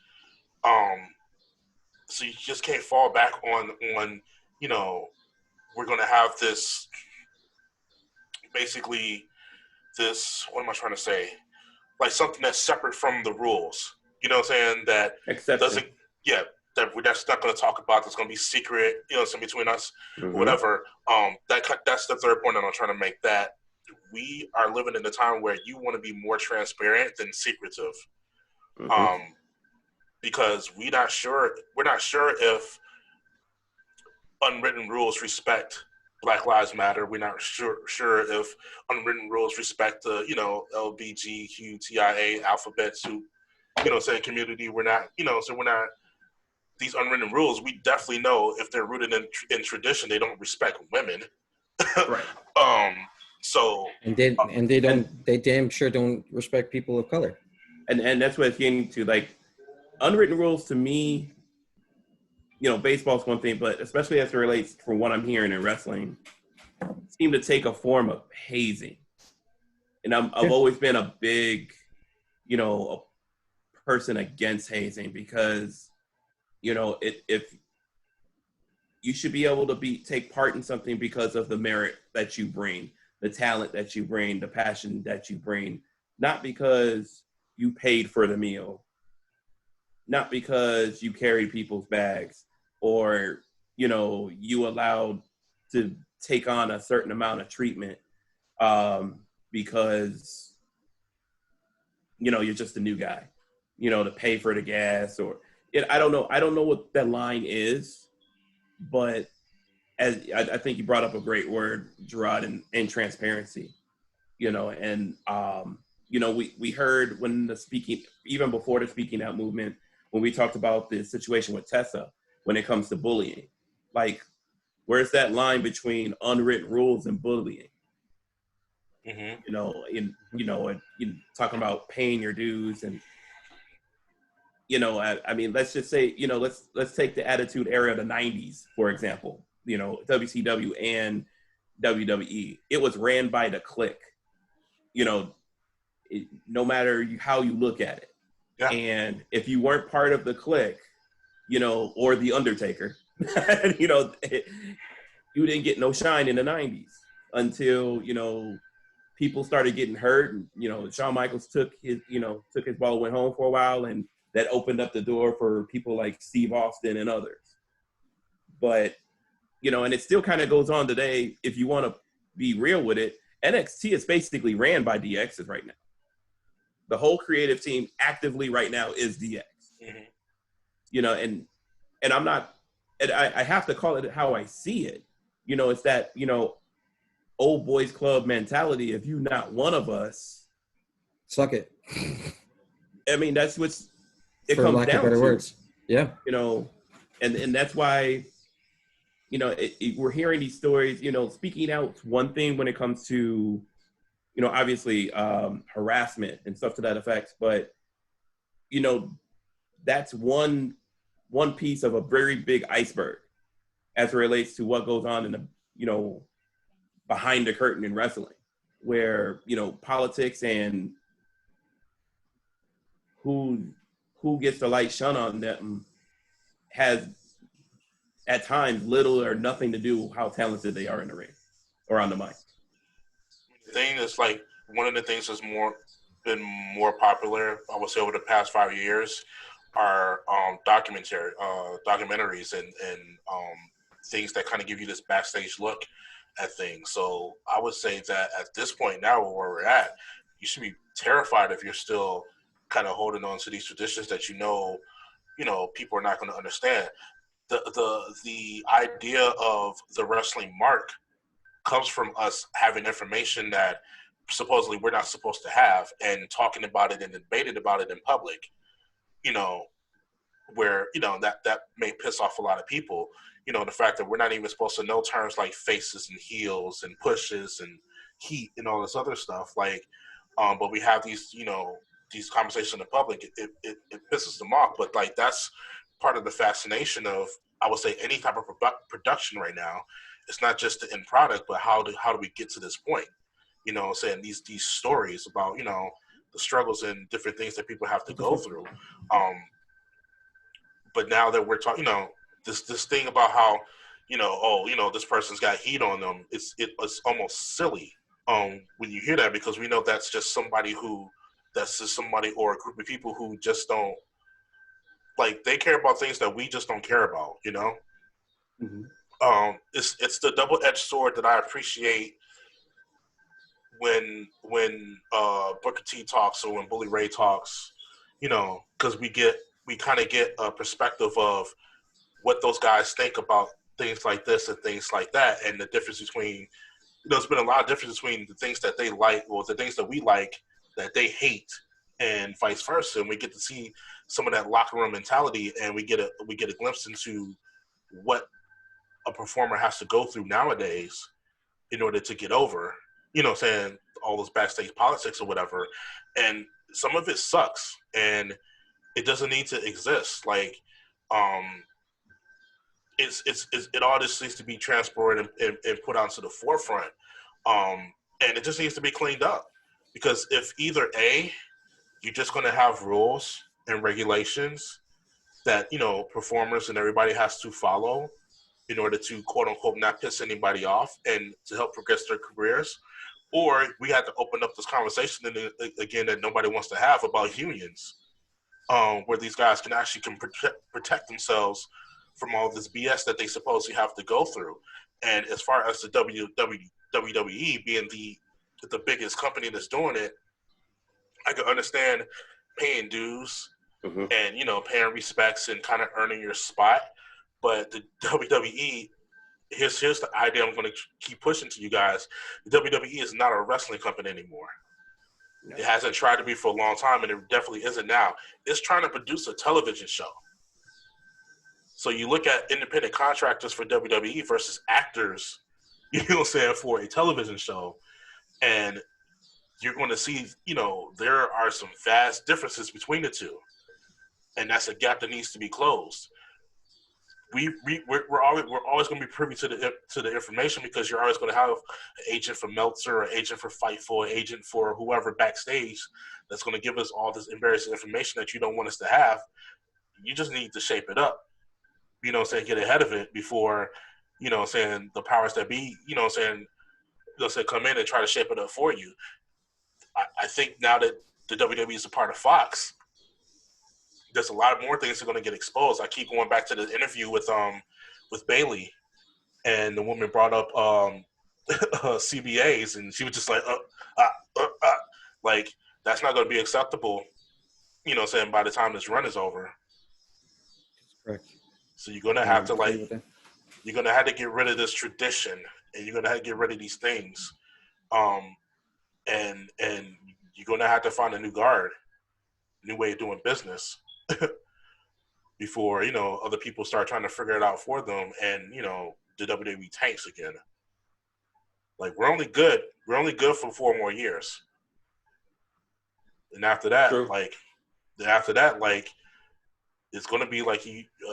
So you just can't fall back on we're going to have this, basically this, what am I trying to say? Like something that's separate from the rules. You know what I'm saying? That doesn't, that's not going to talk about, that's going to be secret, it's between us, or whatever. That's the third point that I'm trying to make, that we are living in a time where you want to be more transparent than secretive. Because we're not sure if unwritten rules respect Black Lives Matter. We're not sure if unwritten rules respect the, LBGQTIA alphabet soup, saying community. We're not, so we're not, these unwritten rules, we definitely know if they're rooted in tradition, they don't respect women. Right. So they damn sure don't respect people of color. And that's what it's getting to. Like, unwritten rules to me, baseball's one thing, but especially as it relates from what I'm hearing in wrestling, seem to take a form of hazing. And I've always been a big, a person against hazing, because, if you should be able to take part in something because of the merit that you bring, the talent that you bring, the passion that you bring, not because you paid for the meal, not because you carried people's bags, or, you allowed to take on a certain amount of treatment because, you're just a new guy, to pay for the gas, or I don't know what that line is, but as I think you brought up a great word, Gerard, and transparency. And we heard when the speaking, even before the speaking out movement, when we talked about the situation with Tessa when it comes to bullying, like where's that line between unwritten rules and bullying? Mm-hmm. Talking about paying your dues and I mean, let's just say, let's take the Attitude Era of the '90s, for example. WCW and WWE. It was ran by the clique. No matter how you look at it. Yeah. And if you weren't part of the clique, or the Undertaker, you didn't get no shine in the '90s until people started getting hurt. And, Shawn Michaels took his ball, went home for a while, and that opened up the door for people like Steve Austin and others. But, and it still kind of goes on today. If you want to be real with it, NXT is basically ran by DXs right now. The whole creative team actively right now is DX. Mm-hmm. And I'm not, and I have to call it how I see it. It's that, old boys club mentality. If you not one of us, suck it. I mean, that's what's it for comes lack down of better to. Words. Yeah. And that's why, we're hearing these stories. Speaking out one thing when it comes to, obviously harassment and stuff to that effect, but that's one piece of a very big iceberg as it relates to what goes on in the behind the curtain in wrestling, where politics and who gets the light shone on them has at times little or nothing to do with how talented they are in the ring or on the mic. The thing is, like, one of the things that's been more popular, I would say, over the past 5 years are documentaries and things that kind of give you this backstage look at things. So I would say that at this point now where we're at, you should be terrified if you're still kind of holding on to these traditions that people are not going to understand. The idea of the wrestling mark comes from us having information that supposedly we're not supposed to have and talking about it and debating about it in public, where, that may piss off a lot of people. The fact that we're not even supposed to know terms like faces and heels and pushes and heat and all this other stuff. Like, but we have these conversations in the public. It pisses them off. But like, that's part of the fascination of, I would say, any type of production right now. It's not just the end product, but how do we get to this point? Saying these stories about, the struggles and different things that people have to go through. But now that we're talking, this thing about how, this person's got heat on them, it's almost silly when you hear that, because we know that's just somebody or a group of people who just don't, like, they care about things that we just don't care about, Mm-hmm. It's the double-edged sword that I appreciate when Booker T talks or when Bully Ray talks, because we kind of get a perspective of what those guys think about things like this and things like that, and the difference between, there's been a lot of difference between the things that they like or the things that we like that they hate, and vice versa. And we get to see some of that locker room mentality, and we get a glimpse into what a performer has to go through nowadays in order to get over, saying all those backstage politics or whatever. And some of it sucks, and it doesn't need to exist. Like, it all just needs to be transported and put onto the forefront. And it just needs to be cleaned up, because if either A, you're just going to have rules and regulations that, performers and everybody has to follow in order to, quote unquote, not piss anybody off and to help progress their careers. Or we had to open up this conversation again that nobody wants to have about unions, where these guys can protect themselves from all this BS that they supposedly have to go through. And as far as the WWE being the biggest company that's doing it, I can understand paying dues and, paying respects and kind of earning your spot. But the WWE here's the idea I'm going to keep pushing to you guys. The WWE is not a wrestling company anymore. No. It hasn't tried to be for a long time, and it definitely isn't now. It's trying to produce a television show. So you look at independent contractors for WWE versus actors, you know what I'm saying, for a television show, and you're going to see, you know, there are some vast differences between the two, and that's a gap that needs to be closed. We're always going to be privy to the information, because you're always going to have an agent for Meltzer, an agent for Fightful, an agent for whoever backstage that's going to give us all this embarrassing information that you don't want us to have. You just need to shape it up, you know what I'm saying, get ahead of it before, you know what I'm saying, the powers that be, you know what I'm saying, come in and try to shape it up for you. I think now that the WWE is a part of Fox, there's a lot more things that are going to get exposed. I keep going back to the interview with Bailey, and the woman brought up CBAs, and she was just like that's not going to be acceptable, you know what I'm saying, by the time this run is over. Correct. So you're going to have to you're going to have to get rid of this tradition, and you're going to have to get rid of these things. And you're going to have to find a new guard, new way of doing business before, you know, other people start trying to figure it out for them, and, you know, the WWE tanks again. Like, we're only good for 4 more years. And after that, True. it's going to be like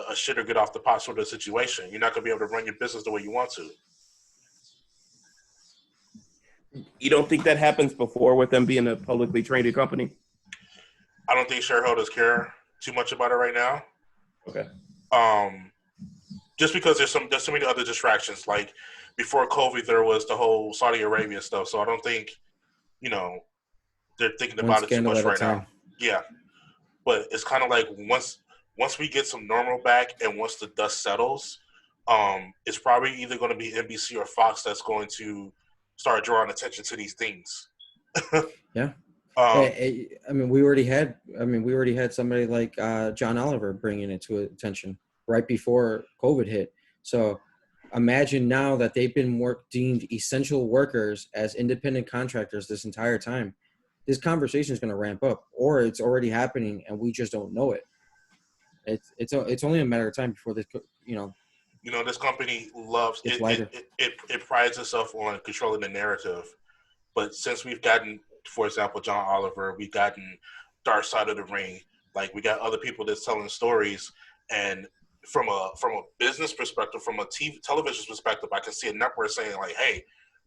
a shit or get off the pot sort of situation. You're not going to be able to run your business the way you want to. You don't think that happens before with them being a publicly traded company? I don't think shareholders care too much about it right now. Okay. Just because there's so many other distractions. Like before COVID, there was the whole Saudi Arabia stuff. So I don't think, you know, they're thinking about it too much right now. Yeah, but it's kind of like once we get some normal back, and once the dust settles, it's probably either going to be NBC or Fox that's going to start drawing attention to these things. Yeah. I mean, we already had somebody like John Oliver bringing it to attention right before COVID hit. So imagine now that they've been deemed essential workers as independent contractors this entire time. This conversation is going to ramp up, or it's already happening and we just don't know it. It's only a matter of time before this, you know. You know, this company loves it. It prides itself on controlling the narrative. But since we've gotten, for example, John Oliver, we've gotten Dark Side of the Ring, like we got other people that's telling stories, and from a business perspective, from a television perspective, I can see a network saying like, hey,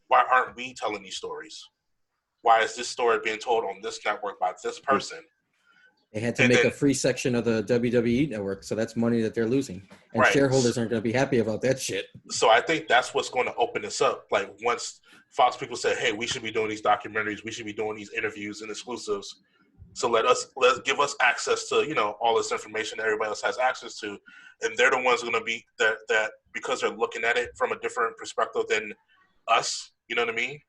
why aren't we telling these stories? Why is this story being told on this network by this person? They had to make a free section of the WWE network, so that's money that they're losing. And right. Shareholders aren't going to be happy about that shit. So I think that's what's going to open this up. Like once Fox people say, hey, we should be doing these documentaries, we should be doing these interviews and exclusives. So let's give us access to, you know, all this information that everybody else has access to. And they're the ones going to be that because they're looking at it from a different perspective than us, you know what I mean?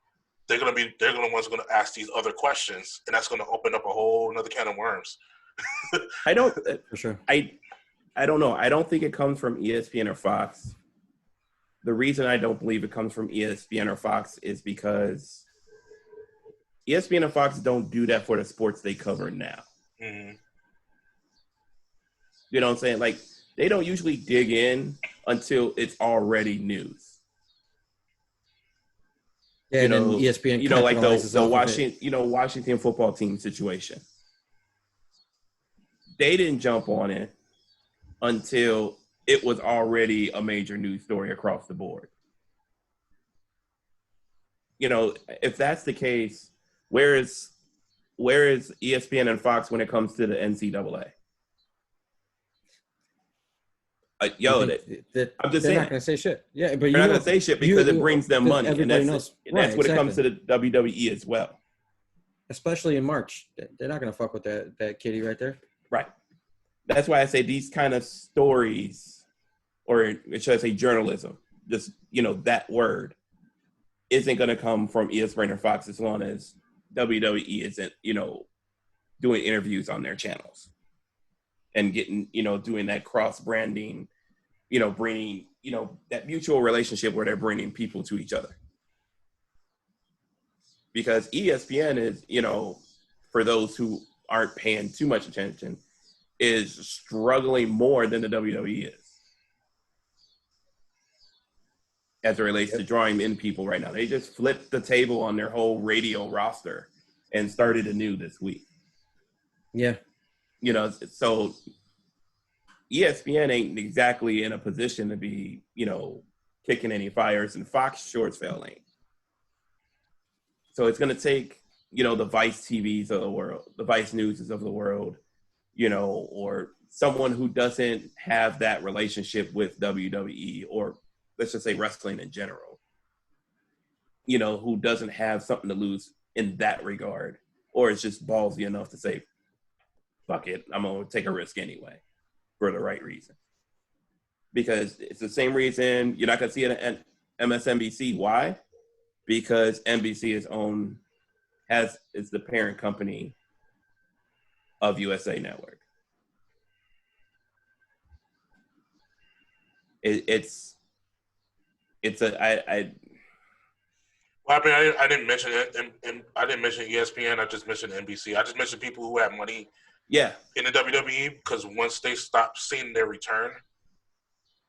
They're the ones going to ask these other questions, and that's going to open up a whole another can of worms. I don't for sure. I don't know. I don't think it comes from ESPN or Fox. The reason I don't believe it comes from ESPN or Fox is because ESPN and Fox don't do that for the sports they cover now. Mm-hmm. You know what I'm saying? Like, they don't usually dig in until it's already news. Yeah, you know, ESPN, you know, like the Washington football team situation. They didn't jump on it until it was already a major news story across the board. You know, if that's the case, where is ESPN and Fox when it comes to the NCAA? I'm just saying. They're not going to say shit. Yeah, but they're not going to say shit because it brings them money. Everybody knows. And that's when it comes to the WWE as well. Especially in March. They're not going to fuck with that kitty right there. Right. That's why I say these kind of stories, or should I say journalism, just, you know, that word, isn't going to come from ESPN or Fox as long as WWE isn't, you know, doing interviews on their channels and getting, you know, doing that cross-branding, you know, bringing, that mutual relationship where they're bringing people to each other. Because ESPN is, for those who aren't paying too much attention, is struggling more than the WWE is as it relates to drawing in people right now. They just flipped the table on their whole radio roster and started anew this week. Yeah. So ESPN ain't exactly in a position to be, kicking any fires, and Fox Shorts failing. So it's going to take, the Vice TVs of the world, the Vice Newses of the world, or someone who doesn't have that relationship with WWE, or let's just say wrestling in general, who doesn't have something to lose in that regard, or is just ballsy enough to say, fuck it, I'm going to take a risk anyway for the right reason. Because it's the same reason you're not going to see it at MSNBC. Why? Because NBC is the parent company of USA Network. Well, I didn't mention it, and I didn't mention ESPN. I just mentioned NBC. I just mentioned people who have money. Yeah. In the WWE, because once they stop seeing their return,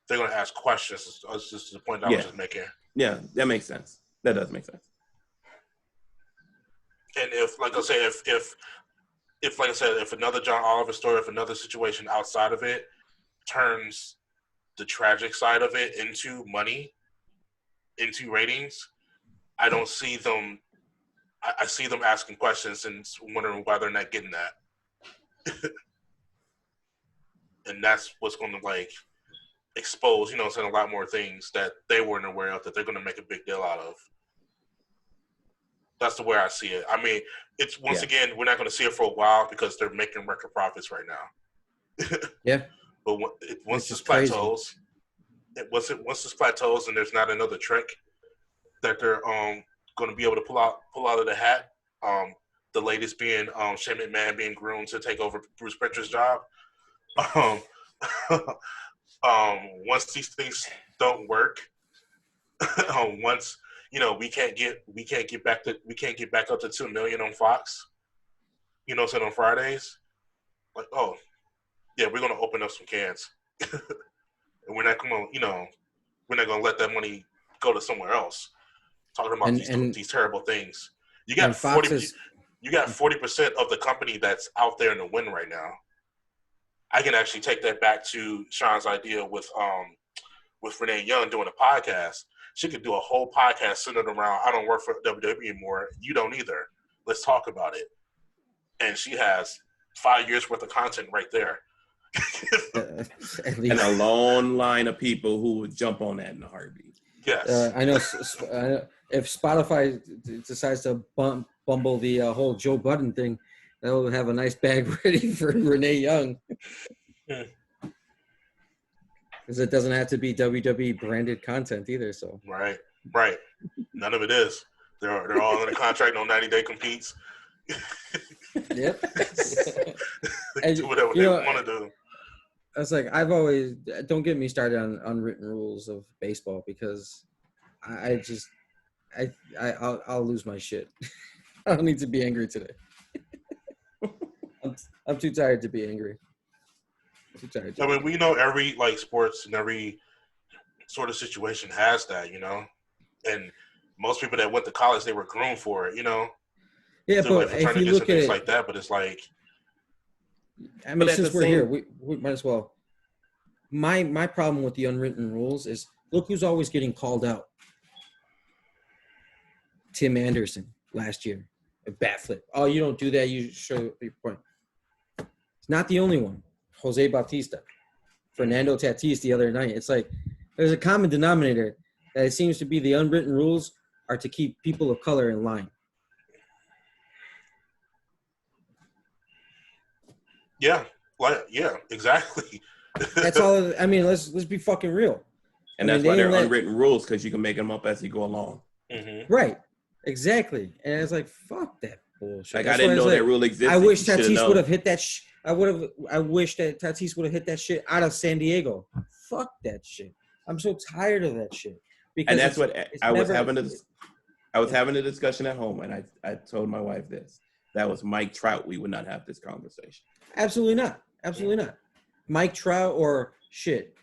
they're going to ask questions. That's just the point I was just making. Yeah, that makes sense. That does make sense. And if another John Oliver story, if another situation outside of it turns the tragic side of it into money, into ratings, I don't see them. I see them asking questions and wondering why they're not getting that. And that's what's going to expose, a lot more things that they weren't aware of that they're going to make a big deal out of. That's the way I see it. I mean, it's again, we're not going to see it for a while because they're making record profits right now. Yeah. But once this plateaus, once this plateaus and there's not another trick that they're going to be able to pull out of the hat, the latest being Shane McMahon being groomed to take over Bruce Pritchard's job. Once these things don't work, once we can't get back up to 2 million on Fox, so on Fridays, we're gonna open up some cans, and we're not gonna let that money go to somewhere else. Talking about these terrible things. You got 40% of the company that's out there in the win right now. I can actually take that back to Sean's idea with Renee Young doing a podcast. She could do a whole podcast centered around, I don't work for WWE anymore. You don't either. Let's talk about it. And she has 5 years worth of content right there. And a long line of people who would jump on that in a heartbeat. Yes. I know if Spotify decides to bumble the whole Joe Budden thing, they'll have a nice bag ready for Renee Young. Because it doesn't have to be WWE branded content either. So right. None of it is. They're all in a contract on 90-day competes. Yep. Do whatever they want to do. I was like, don't get me started on unwritten rules of baseball because I'll lose my shit. I don't need to be angry today. I'm too tired to be angry. I mean, we know every sports and every sort of situation has that, and most people that went to college, they were groomed for it, Yeah, so, but if you look at things it like that, but it's like, I mean, since we're here, we might as well. My problem with the unwritten rules is look who's always getting called out. Tim Anderson last year, a bat flip. Oh, you don't do that. You show your point. It's not the only one. Jose Bautista, Fernando Tatis the other night. It's like there's a common denominator that it seems to be the unwritten rules are to keep people of color in line. Yeah, exactly. That's all. I mean, let's be fucking real. And that's why they're unwritten rules, because you can make them up as you go along. Mm-hmm. Right. Exactly. And it's like, fuck that bullshit. Like, I didn't know that rule existed. I wish Tatis would have hit that. I wish that Tatis would have hit that shit out of San Diego. Fuck that shit. I'm so tired of that shit. Because And that's what I was having. I was Yeah. having a discussion at home, and I told my wife this. That was Mike Trout. We would not have this conversation. Absolutely not. Absolutely not. Mike Trout or shit.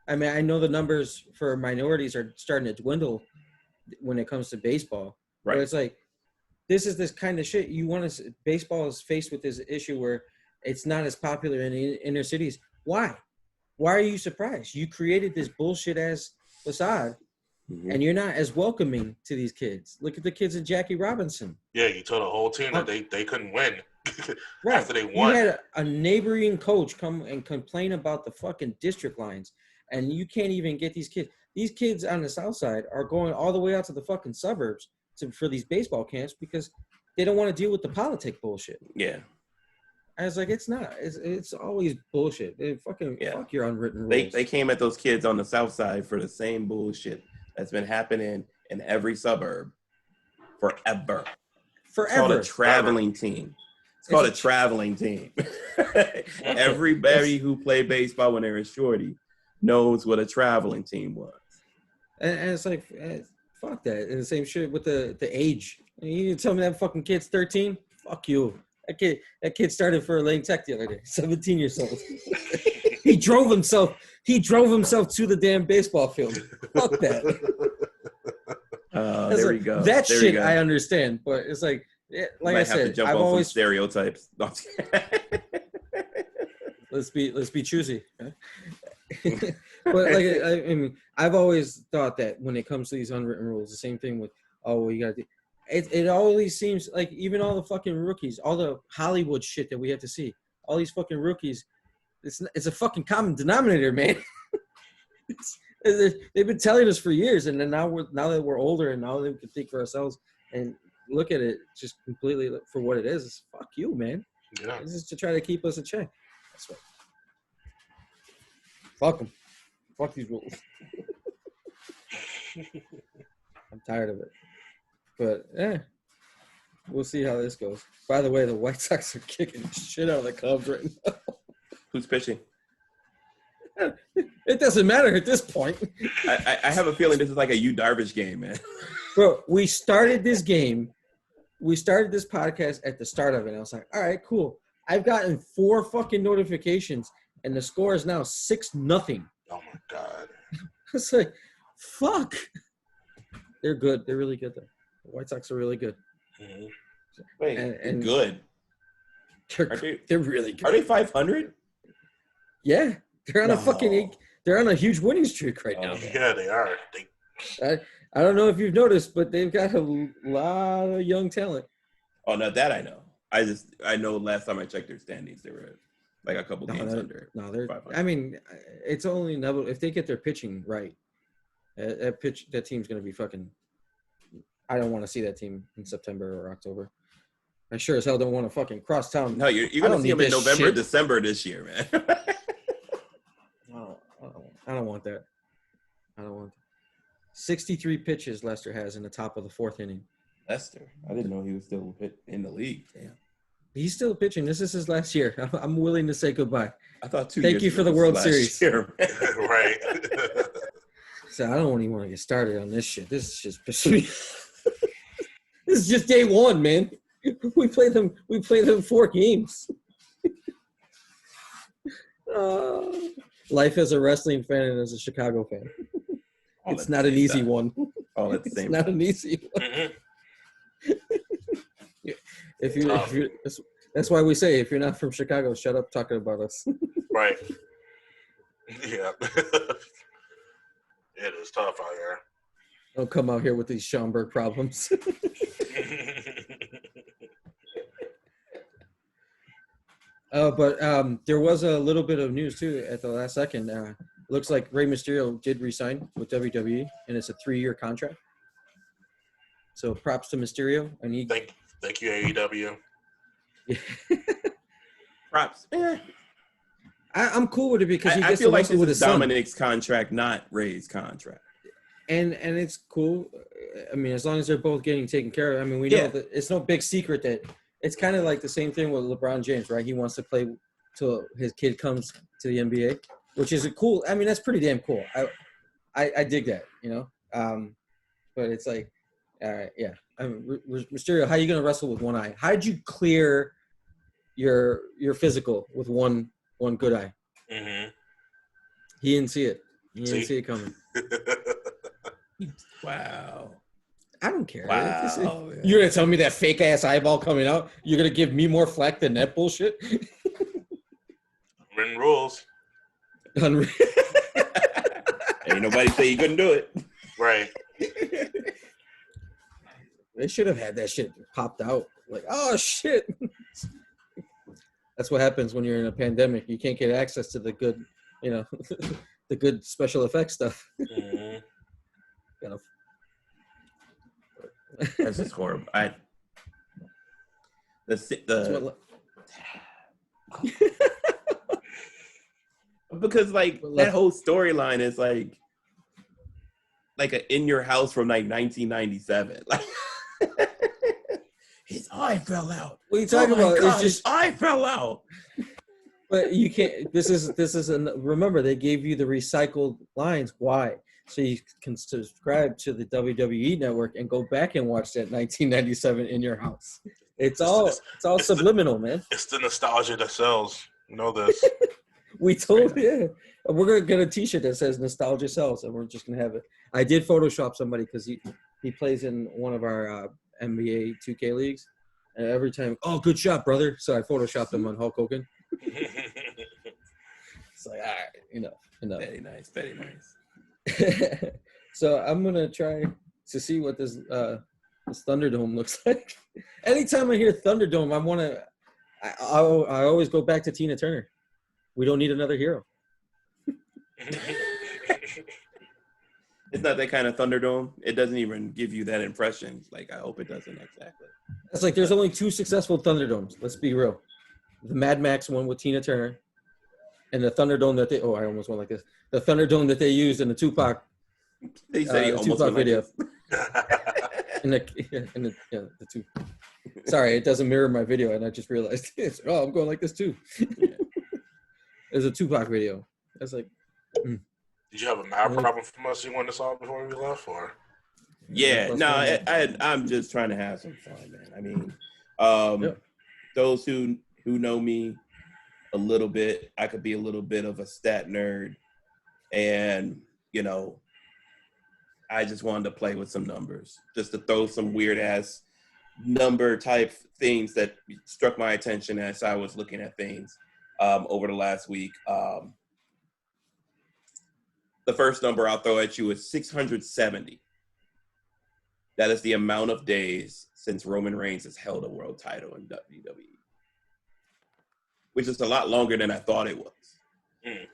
I mean, I know the numbers for minorities are starting to dwindle when it comes to baseball. Right. But it's like, this kind of shit. Baseball is faced with this issue where it's not as popular in the inner cities. Why? Why are you surprised? You created this bullshit ass facade. Mm-hmm. And you're not as welcoming to these kids. Look at the kids at Jackie Robinson. Yeah, you told the whole team that they couldn't win Right. after they won. You had a neighboring coach come and complain about the fucking district lines, and you can't even get these kids. These kids on the south side are going all the way out to the fucking suburbs for these baseball camps because they don't want to deal with the politic bullshit. Yeah. I was like, it's not. It's always bullshit. Fuck your unwritten rules. They came at those kids on the south side for the same bullshit that's been happening in every suburb forever. It's called a traveling team. It's called a traveling team. Everybody who played baseball when they were shorty knows what a traveling team was. And it's like, fuck that. And the same shit with the age. You tell me that fucking kid's 13? Fuck you. That kid started for Lane Tech the other day. 17 years old. He drove himself to the damn baseball field. Fuck that. There we go. That there shit I understand, but it's like I said, I've always stereotypes. let's be choosy. But I mean, I've always thought that when it comes to these unwritten rules, the same thing with you got to. It always seems like even all the fucking rookies, all the Hollywood shit that we have to see, all these fucking rookies. It's a fucking common denominator, man. They've been telling us for years, and then now that we're older and now that we can think for ourselves and look at it just completely for what it is. It's fuck you, man. Yeah. This is to try to keep us in check. That's what. Fuck them. Fuck these rules. I'm tired of it. But we'll see how this goes. By the way, the White Sox are kicking the shit out of the Cubs right now. Who's pitching? It doesn't matter at this point. I have a feeling this is like a Yu Darvish game, man. Bro, we started this game. We started this podcast at the start of it. I was like, all right, cool. I've gotten 4 fucking notifications, and the score is now 6-0. Oh, my God. It's like, fuck. They're good. They're really good, though. The White Sox are really good. Mm-hmm. Wait, and good. They're really good. Are they 500? Yeah. They're on they're on a huge winning streak right now. Yeah, they are. I don't know if you've noticed, but they've got a lot of young talent. Oh, no, that I know. I know last time I checked their standings, they were like a couple games under. No, they're. 500. I mean, it's only if they get their pitching right. That team's gonna be fucking. I don't want to see that team in September or October. I sure as hell don't want to fucking cross town. No, you're gonna see them in November, December this year, man. I don't want that. I don't want that. 63 pitches Lester has in the top of the 4th inning. Lester? I didn't know he was still in the league. Damn. He's still pitching. This is his last year. I'm willing to say goodbye. I thought 2 Thank years you for the World Series. Year, Right. So I don't even want to get started on this shit. This is just pissing me. This is just day 1, man. We played them 4 games. Life as a wrestling fan and as a Chicago fan. It's not an easy one. All at the same time. It's not an easy one. Mm-hmm. If you, that's why we say if you're not from Chicago, shut up talking about us. Right. Yeah. It is tough out here. Don't come out here with these Schaumburg problems. But there was a little bit of news too at the last second. Looks like Rey Mysterio did resign with WWE, and it's a 3-year contract. So props to Mysterio. And he thank you AEW. Props. I'm cool with it because he I gets feel to like wrestle this with is his son. Dominic's contract, not Ray's contract. And it's cool. I mean, as long as they're both getting taken care of. I mean, we know that it's no big secret that it's kind of like the same thing with LeBron James, right? He wants to play till his kid comes to the NBA. which is a cool. I mean, that's pretty damn cool. I dig that, you know. But it's like, all right, yeah. Mysterio, how are you gonna wrestle with one eye? How did you clear your physical with one good eye? Mm-hmm. He didn't see it. He didn't See? see it coming. Wow. I don't care. Wow. You're gonna tell me that fake ass eyeball coming out? You're gonna give me more flack than that bullshit? Written rules. Unreal. Ain't nobody say you couldn't do it. Right. They should have had that shit popped out. Like, oh shit. That's what happens when you're in a pandemic. You can't get access to the good, you know, the good special effects stuff. Mm-hmm. Gotta- That's just horrible. That's what- because like that whole storyline is like a in your house from like 1997. Like his eye fell out. What are you talking about? God, It's just his eye fell out. But you can't. This is remember they gave you the recycled lines. Why? So you can subscribe to the WWE network and go back and watch that 1997 in your house. It's all subliminal, man. It's the nostalgia that sells. You know this. We told yeah. We're gonna get a T-shirt that says "Nostalgia Sells," and we're just gonna have it. I did Photoshop somebody because he plays in one of our NBA 2K leagues, and every time, oh, good shot, brother. So I Photoshopped him on Hulk Hogan. It's like, all right, enough. Very nice, very nice. So I'm gonna try to see what this Thunderdome looks like. Anytime I hear Thunderdome, I always go back to Tina Turner. We don't need another hero. It's not that kind of Thunderdome. It doesn't even give you that impression. Like, I hope it doesn't exactly. It's like there's only two successful Thunderdomes. Let's be real. The Mad Max one with Tina Turner, and the Thunderdome that I almost went like this. The Thunderdome that they used in the Tupac. They said he almost Tupac went like video. this. The two. Sorry, it doesn't mirror my video, and I just realized. Oh, I'm going like this too. There's a Tupac video. I was like, Did you have a math problem from us you wanted to solve before we left, or? Yeah, no, I'm just trying to have some fun, man. I mean, those who know me a little bit, I could be a little bit of a stat nerd, and you know, I just wanted to play with some numbers, just to throw some weird ass number type things that struck my attention as I was looking at things over the last week. The first number I'll throw at you is 670. That is the amount of days since Roman Reigns has held a world title in WWE, which is a lot longer than I thought it was. Mm.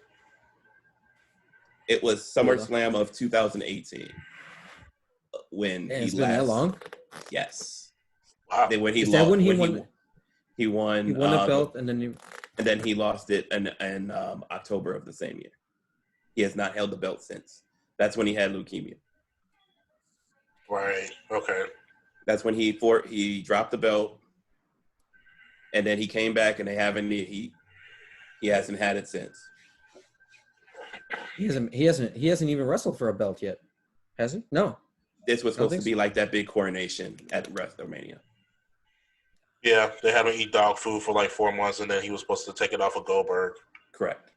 It was SummerSlam of 2018 when he it's last. been that long? Yes. Wow. Then when he Is lost, that when he when won? He won. He won the belt, and then he lost it in October of the same year. He has not held the belt since. That's when he had leukemia. Right. Okay. That's when he dropped the belt, and then he came back, and he hasn't had it since. He hasn't even wrestled for a belt yet, has he? No. This was supposed to be like that big coronation at WrestleMania. Yeah, they had him eat dog food for like 4 months, and then he was supposed to take it off of Goldberg. Correct.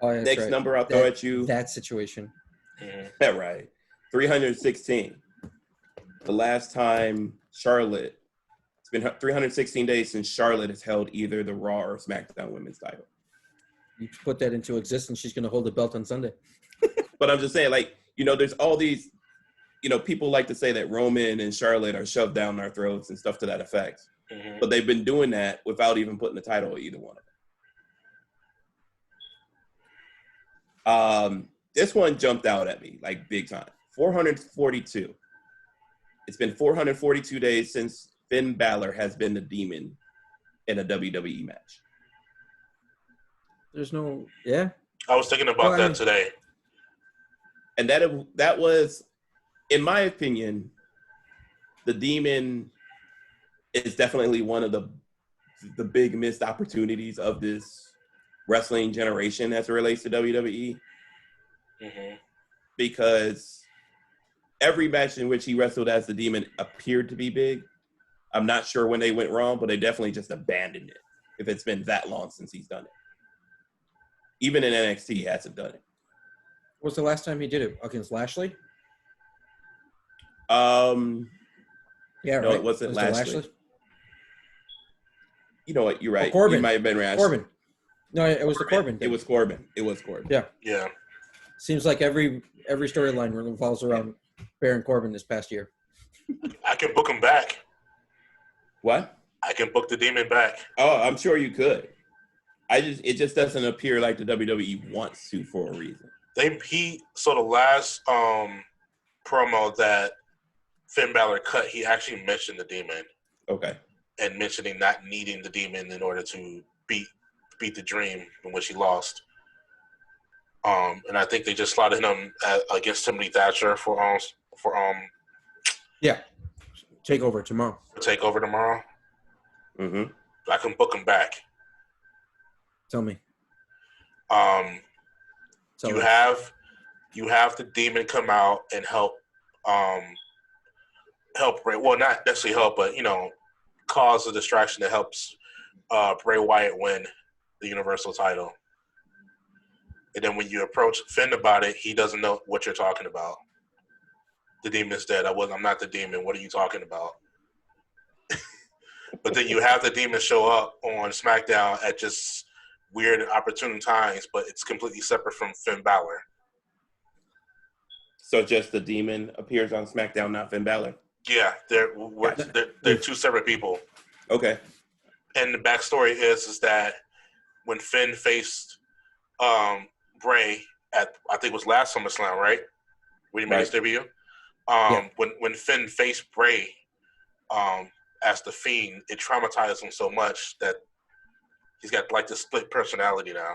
Oh, yeah, Next number I'll throw at you. That situation. Yeah, right. 316. The last time Charlotte, it's been 316 days since Charlotte has held either the Raw or SmackDown Women's title. You put that into existence, she's going to hold the belt on Sunday. But I'm just saying, like, you know, there's all these, you know, people like to say that Roman and Charlotte are shoved down our throats and stuff to that effect. Mm-hmm. But they've been doing that without even putting the title on either one of them. This one jumped out at me, like, big time. 442. It's been 442 days since Finn Balor has been the demon in a WWE match. There's no, yeah. I was thinking about that today. And that was, in my opinion, the demon is definitely one of the big missed opportunities of this wrestling generation as it relates to WWE. Mm-hmm. Because every match in which he wrestled as the Demon appeared to be big. I'm not sure when they went wrong, but they definitely just abandoned it if it's been that long since he's done it. Even in NXT, he hasn't done it. What's the last time he did it? Against Lashley? Yeah, No, right. it wasn't Was it Lashley. You know what? You're right. Corbin. You might have been Lashley. Corbin. No, it was the Corbin thing. It was Corbin. Yeah. Yeah. Seems like every storyline revolves around Baron Corbin this past year. I can book him back. What? I can book the Demon back. Oh, I'm sure you could. It just doesn't appear like the WWE wants to for a reason. So the last promo that Finn Balor cut, he actually mentioned the Demon. Okay. And mentioning not needing the Demon in order to beat the Dream, in which he lost. And I think they just slotted him against Timothy Thatcher for Takeover tomorrow. Takeover tomorrow. Mm-hmm. I can book him back. Tell me. You have the Demon come out and help Bray. Well, not necessarily help, but cause a distraction that helps Bray Wyatt win the Universal title. And then when you approach Finn about it, he doesn't know what you're talking about. The Demon's dead. I'm not the Demon. What are you talking about? But then you have the Demon show up on SmackDown at just weird and opportune times, but it's completely separate from Finn Balor. So just the Demon appears on SmackDown, not Finn Balor? Yeah, they're two separate people. Okay. And the backstory is that when Finn faced Bray at, I think it was last SummerSlam, right? When he made his debut. When Finn faced Bray as the Fiend, it traumatized him so much that he's got like this split personality now.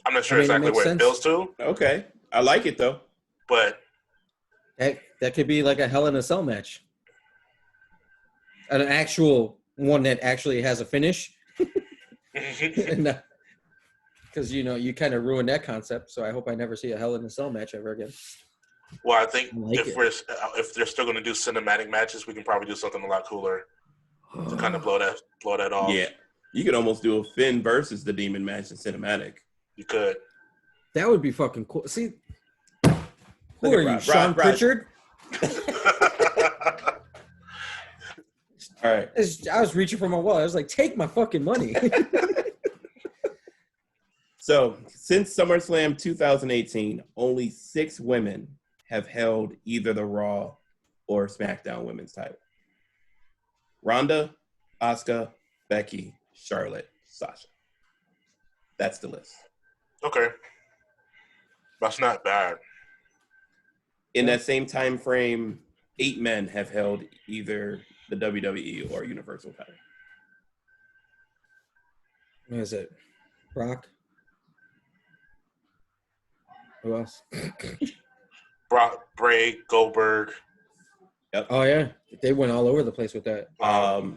I'm not sure exactly where it builds to. Okay. I like it though. But that could be like a Hell in a Cell match. An actual one that actually has a finish. Because you kind of ruined that concept, so I hope I never see a Hell in a Cell match ever again. Well, I think if they're still going to do cinematic matches, we can probably do something a lot cooler to kind of blow that off. Yeah, you could almost do a Finn versus the Demon match in cinematic. You could. That would be fucking cool. See, who are you, Sean Pritchard? All right. I was reaching for my wallet. I was like, take my fucking money. So, since SummerSlam 2018, only 6 women have held either the Raw or SmackDown Women's title. Ronda, Asuka, Becky, Charlotte, Sasha. That's the list. Okay. That's not bad. In that same time frame, 8 men have held either the WWE or Universal title. What is it? Brock? Who else? Brock, Bray, Goldberg. Yep. Oh, yeah. They went all over the place with that.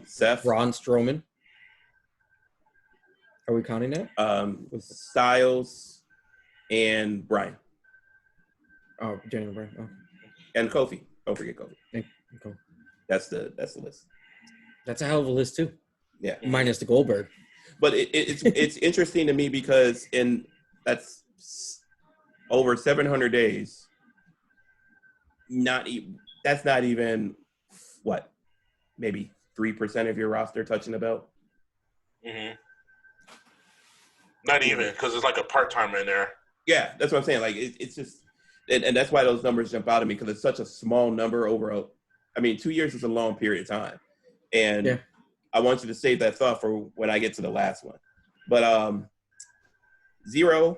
Seth. Braun Strowman. Are we counting that? Styles and Bryan. Oh, Daniel Bryan. Oh. And Kofi. Don't forget Kofi. Okay. That's the list. That's a hell of a list too. Yeah. Minus the Goldberg. But it's interesting to me because that's over 700 days. That's not even what, maybe 3% of your roster touching the belt. Mm-hmm. Not even, because it's like a part-timer in there. Yeah, that's what I'm saying. Like it's just, and that's why those numbers jump out at me because it's such a small number over. 2 years is a long period of time, and I want you to save that thought for when I get to the last one. But 0,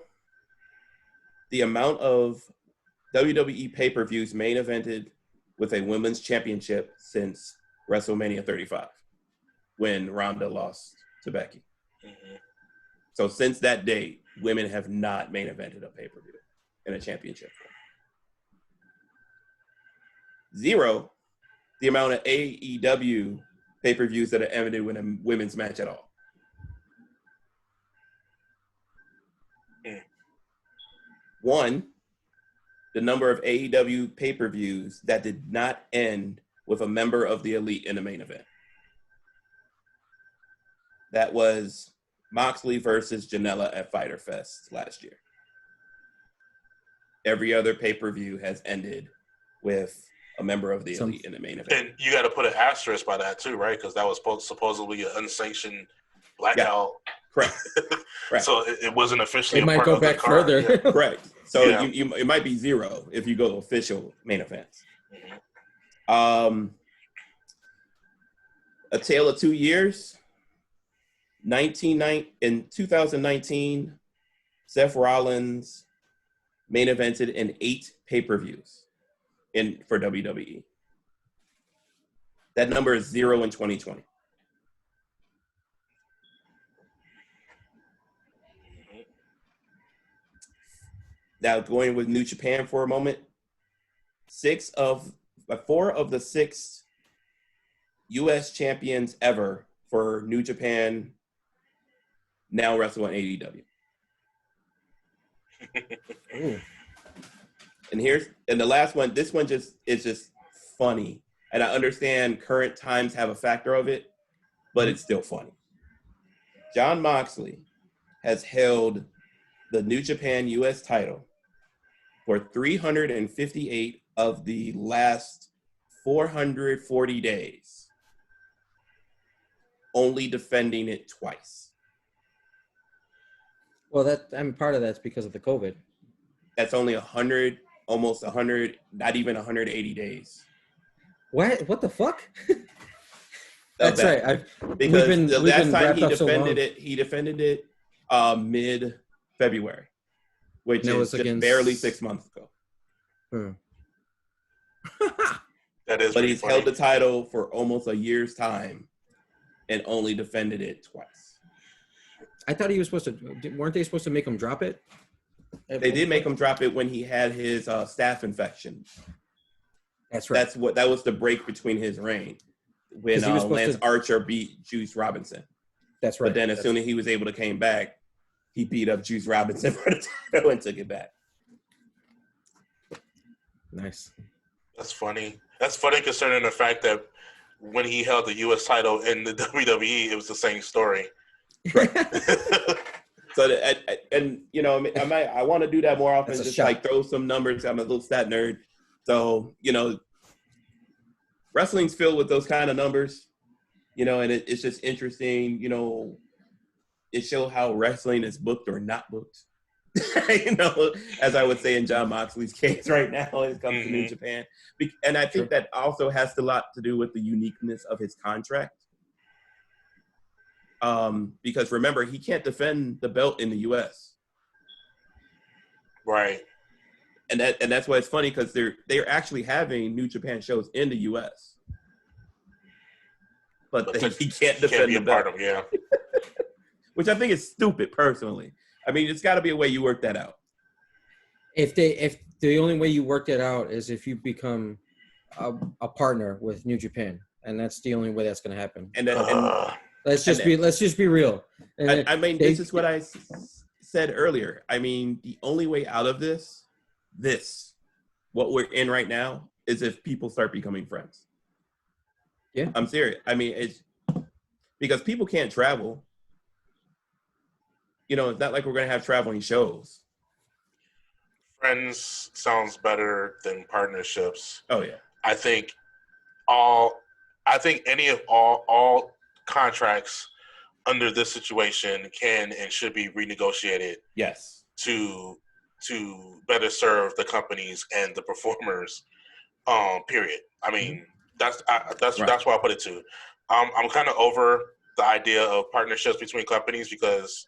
the amount of WWE pay-per-views main evented with a women's championship since WrestleMania 35, when Ronda lost to Becky. Mm-hmm. So since that date, women have not main evented a pay-per-view in a championship form. 0, the amount of AEW pay-per-views that are ended with a women's match at all. Mm. One, the number of AEW pay-per-views that did not end with a member of the Elite in the main event. That was Moxley versus Janela at Fyter Fest last year. Every other pay-per-view has ended with a member of the Elite in the main event. And you got to put an asterisk by that too, right? Because that was supposedly an unsanctioned blackout. Yeah. Correct. Right. So it wasn't officially. It might go back further. Yeah. Correct. So it might be 0 if you go official main events. Mm-hmm. A Tale of 2 Years. In 2019, Seth Rollins main evented in 8 pay-per-views for WWE. That number is 0 in 2020. Now going with New Japan for a moment, 4 of the 6 U.S. champions ever for New Japan now wrestle in AEW. And the last one, this one is just funny. And I understand current times have a factor of it, but it's still funny. Jon Moxley has held the New Japan U.S. title for 358 of the last 440 days, only defending it twice. Well, part of that's because of the COVID. That's only 100, almost 100, not even 180 days. What the fuck? That's right. Because the last time he defended it mid-February, which is just barely 6 months ago. That is. But he's funny. held the title for almost a year's time and only defended it twice. I thought he was weren't they supposed to make him drop it? They did make him drop it when he had his staph infection. That's right. That was the break between his reign when Lance Archer beat Juice Robinson. That's right. But then as soon as he was able to came back, he beat up Juice Robinson for the title and took it back. Nice. That's funny. That's funny considering the fact that when he held the U.S. title in the WWE, it was the same story. Right. So, I want to do that more often. Just like throw some numbers. I'm a little stat nerd. So, wrestling's filled with those kind of numbers, and it's just interesting, it shows how wrestling is booked or not booked, as I would say in Jon Moxley's case right now when it comes to New Japan. And I think that also has a lot to do with the uniqueness of his contract. Because remember, he can't defend the belt in the U.S. Right. And that's why it's funny because they're actually having New Japan shows in the U.S. But he can't defend the belt. Which I think is stupid, personally. I mean, it's got to be a way you work that out. If the only way you work it out is if you become a partner with New Japan, and that's the only way that's going to happen. Let's just be real. This is what I said earlier. I mean, the only way out of this, what we're in right now, is if people start becoming friends. Yeah, I'm serious. I mean, it's because people can't travel. It's not like we're going to have traveling shows. Friends sounds better than partnerships. Oh yeah. I think any of all contracts under this situation can and should be renegotiated. Yes. To better serve the companies and the performers. Period. I mean, that's why I put it to. I'm kind of over the idea of partnerships between companies because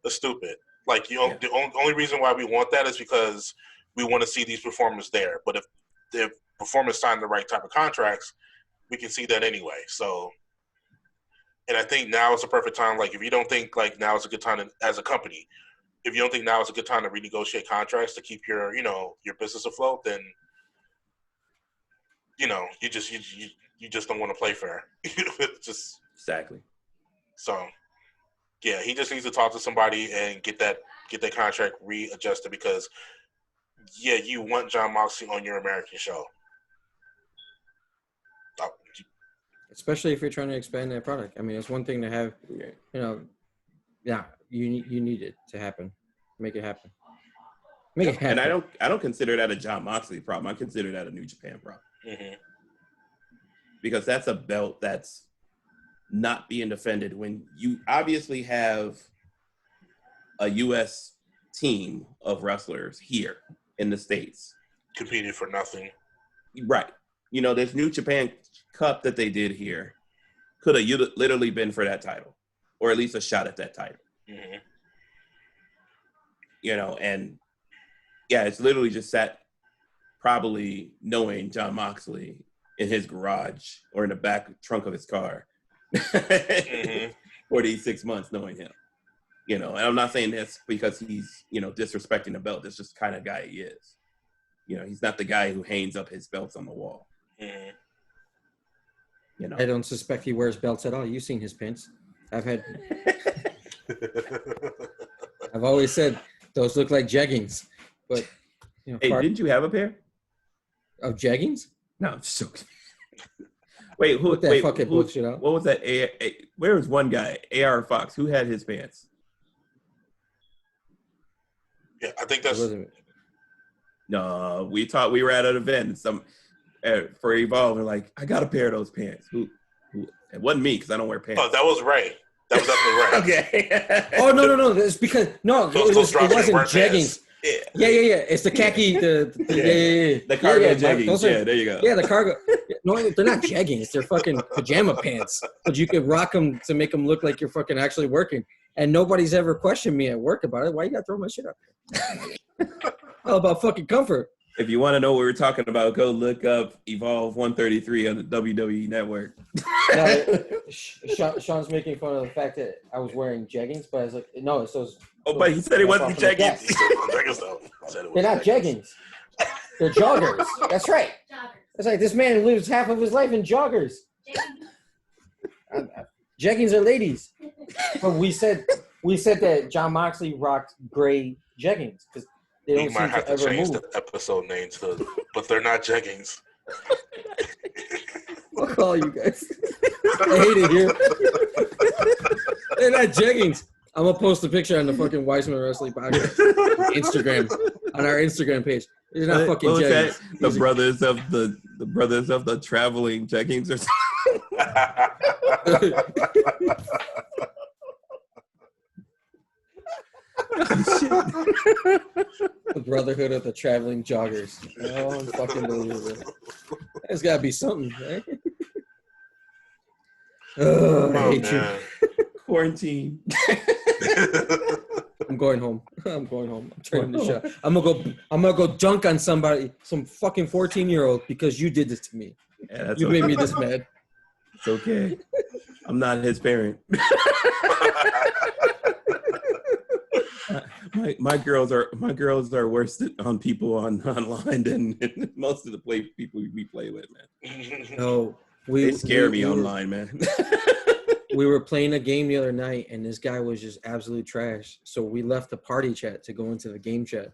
it's stupid. Like the only reason why we want that is because we want to see these performers there. But if the performers sign the right type of contracts, we can see that anyway. So, and I think now is the perfect time. Like, if you don't think like now is a good time as a company, if you don't think now is a good time to renegotiate contracts to keep your your business afloat, then you just don't want to play fair. Just exactly. So, Yeah, he just needs to talk to somebody and get that contract readjusted because, yeah, you want John Moxley on your American show. Especially if you're trying to expand that product. I mean, it's one thing to have, you need it to happen. Make it happen. Make it happen. And I don't consider that a John Moxley problem. I consider that a New Japan problem. Mm-hmm. Because that's a belt that's not being defended when you obviously have a U.S. team of wrestlers here in the States. Competing for nothing. Right. This New Japan Cup that they did here could have literally been for that title, or at least a shot at that title. Mm-hmm. And yeah, it's literally just sat probably knowing John Moxley in his garage or in the back trunk of his car mm-hmm. for these 6 months knowing him. And I'm not saying this because he's, disrespecting the belt. That's just the kind of guy he is. He's not the guy who hangs up his belts on the wall. Mm-hmm. I don't suspect he wears belts at all. You've seen his pants. I've always said those look like jeggings. But hey, didn't you have a pair of jeggings? No, I'm just joking. Wait, bullshit out. What was that? Where was one guy? AR Fox. Who had his pants? Yeah, I think that's. No, we were at an event. For Evolve, and like, I got a pair of those pants. Who? It wasn't me because I don't wear pants. Oh, that was Ray. That was definitely Ray. Okay. Oh no! It's because it wasn't jeggings. Yeah. It's the khaki, the cargo jeggings. There you go. Yeah, the cargo. No, they're not jeggings. They're fucking pajama pants. But you could rock them to make them look like you're fucking actually working. And nobody's ever questioned me at work about it. Why you gotta throw my shit up there? All about fucking comfort. If you want to know what we're talking about, go look up Evolve 133 on the WWE Network. Sean's making fun of the fact that I was wearing jeggings, but I was like, no, it's those. Oh, but he said it wasn't jeggings. They're not jeggings. They're joggers. That's right. That's like this man lives half of his life in joggers. Jeggings are ladies. But we said that John Moxley rocked gray jeggings because they don't we might have to change the episode name to, but they're not jeggings. Fuck all you guys. I hate it here. They're not jeggings. I'm gonna post a picture on the fucking Weissman Wrestling podcast Instagram on our Instagram page. They're not fucking jeggings. The brothers of the traveling jeggings or something. The Brotherhood of the Traveling Joggers. Oh, I'm fucking believable. There's gotta be something, right? I hate you. Quarantine. I'm going home. I'm turning the shot. I'm gonna go dunk on somebody, some fucking 14-year-old, because you did this to me. Yeah, you made me this mad. It's okay. I'm not his parent. My girls are worse on people online than most of the people we play with, man. No, they scare me online, man. We were playing a game the other night, and this guy was just absolute trash. So we left the party chat to go into the game chat,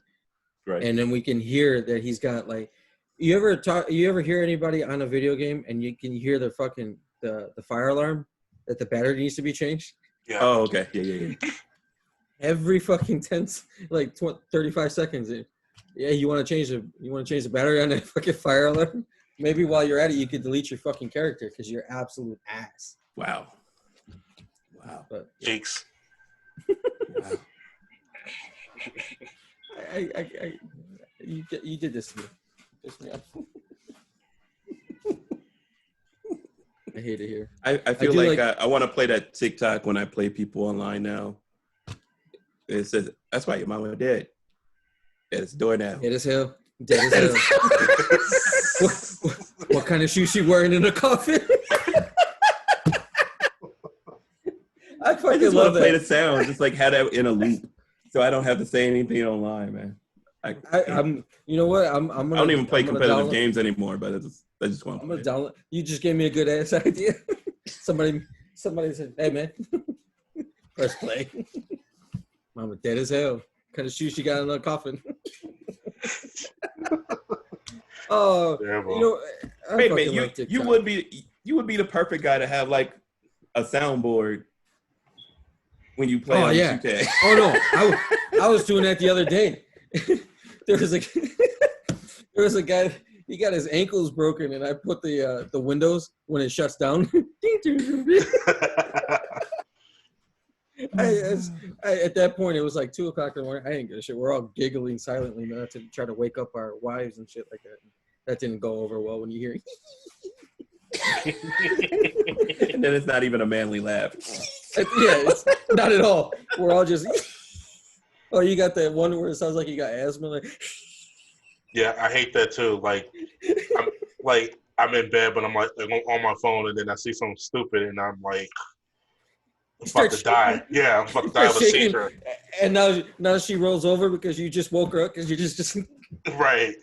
right? And then we can hear that he's got like, you ever hear anybody on a video game, and you can hear the fucking the fire alarm that the battery needs to be changed? Yeah. Oh, okay. Yeah. Every fucking 35 seconds. Yeah, you want to change the battery on that fucking fire alarm? Maybe while you're at it, you could delete your fucking character because you're absolute ass. Wow. But Jakes. Wow. You did this to me. Pissed me off. I hate it here. I feel like I want to play that TikTok when I play people online now. It says, that's why your mama and dad. It's door now. Dead as hell. Dead as hell. What kind of shoes she wearing in the coffin? I just want to play the sound, just like have that in a loop, so I don't have to say anything online, man. I'm. You know what? I don't even play competitive games anymore, but I just want. I'm gonna download. You just gave me a good ass idea. Somebody said, "Hey, man, Press play. Mama dead as hell. What kind of shoes she got in the coffin? Oh, Terrible. you know, I Wait a fucking love minute, TikTok. you would be the perfect guy to have like a soundboard when you play Oh, on yeah. 2K. Oh no, I was doing that the other day. there was a guy. He got his ankles broken, and I put the windows when it shuts down. At that point, it was like 2:00 in the morning. I didn't give a shit. We're all giggling silently now to try to wake up our wives and shit like that. That didn't go over well when you hear. And then it's not even a manly laugh. Yeah, it's not at all. We're all just. Oh, you got that one where it sounds like you got asthma. Like, Yeah, I hate that too. I'm in bed, but I'm like on my phone, and then I see something stupid, and I'm like, I'm about to die. Yeah, I'm about to die of a seizure. And now she rolls over because you just woke her up because you just Right.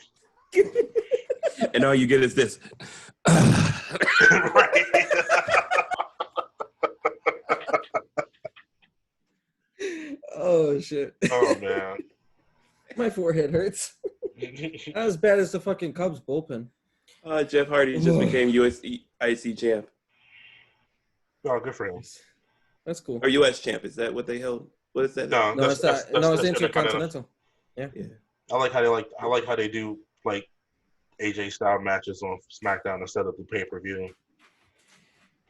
And all you get is this. Right. Oh shit. Oh man. My forehead hurts. Not as bad as the fucking Cubs bullpen. Jeff Hardy just became US IC champ. Oh, good for him. That's cool. Or US champ. Is that what they held? What is that? No, No, it's not. No, it's intercontinental. Yeah. I like how they do like AJ style matches on SmackDown instead of the pay-per-view.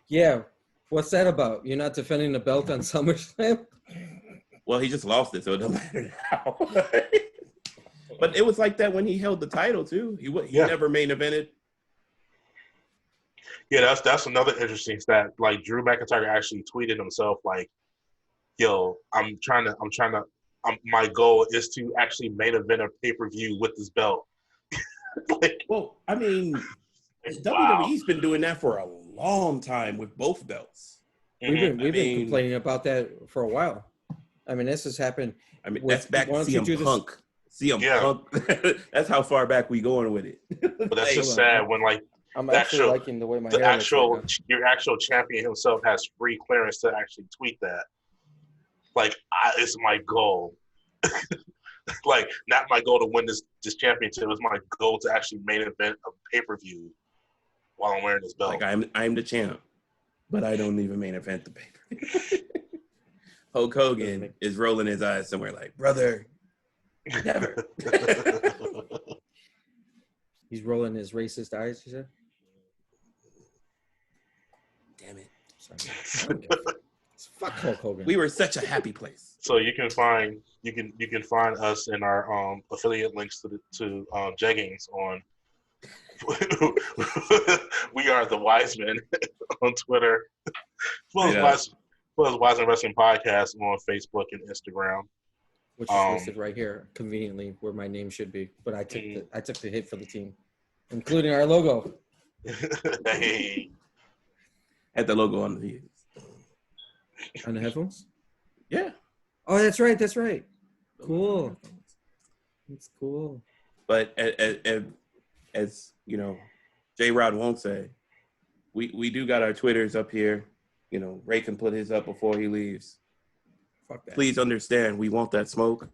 Yeah. What's that about? You're not defending the belt on SummerSlam? Well, he just lost it, so it don't matter now. But it was like that when he held the title too. He never main evented. Yeah, that's another interesting stat. Like Drew McIntyre actually tweeted himself like, "Yo, my goal is to actually main event a pay-per-view with this belt." Like, well, I mean, wow. WWE's been doing that for a long time with both belts. We've been complaining about that for a while. I mean, this has happened. I mean, that's back to CM Punk. Punk. That's how far back we going with it. But that's just sad when like I'm actually liking the way my hair looks right now. your actual champion himself has free clearance to actually tweet that. Like, it's my goal. Like, not my goal to win this championship. It was my goal to actually main event a pay-per-view while I'm wearing this belt. Like, I'm the champ, but I don't even main event the pay-per-view. Hulk Hogan is rolling his eyes somewhere like, brother, never. He's rolling his racist eyes, you said? Damn it. Sorry. Fuck Hulk Hogan. We were such a happy place. So you can find us in our affiliate links to Jeggings on. We are the Wise Men on Twitter, as well as Wise Men Wrestling Podcast on Facebook and Instagram, which is listed right here conveniently where my name should be. But I took the hit for the team, including our logo. Hey. Had the logo on the headphones. Yeah. Oh, that's right. That's right. Cool. It's cool. But as you know, J-Rod won't say, we do got our Twitters up here. You know, Ray can put his up before he leaves. Fuck that. Please understand, we want that smoke.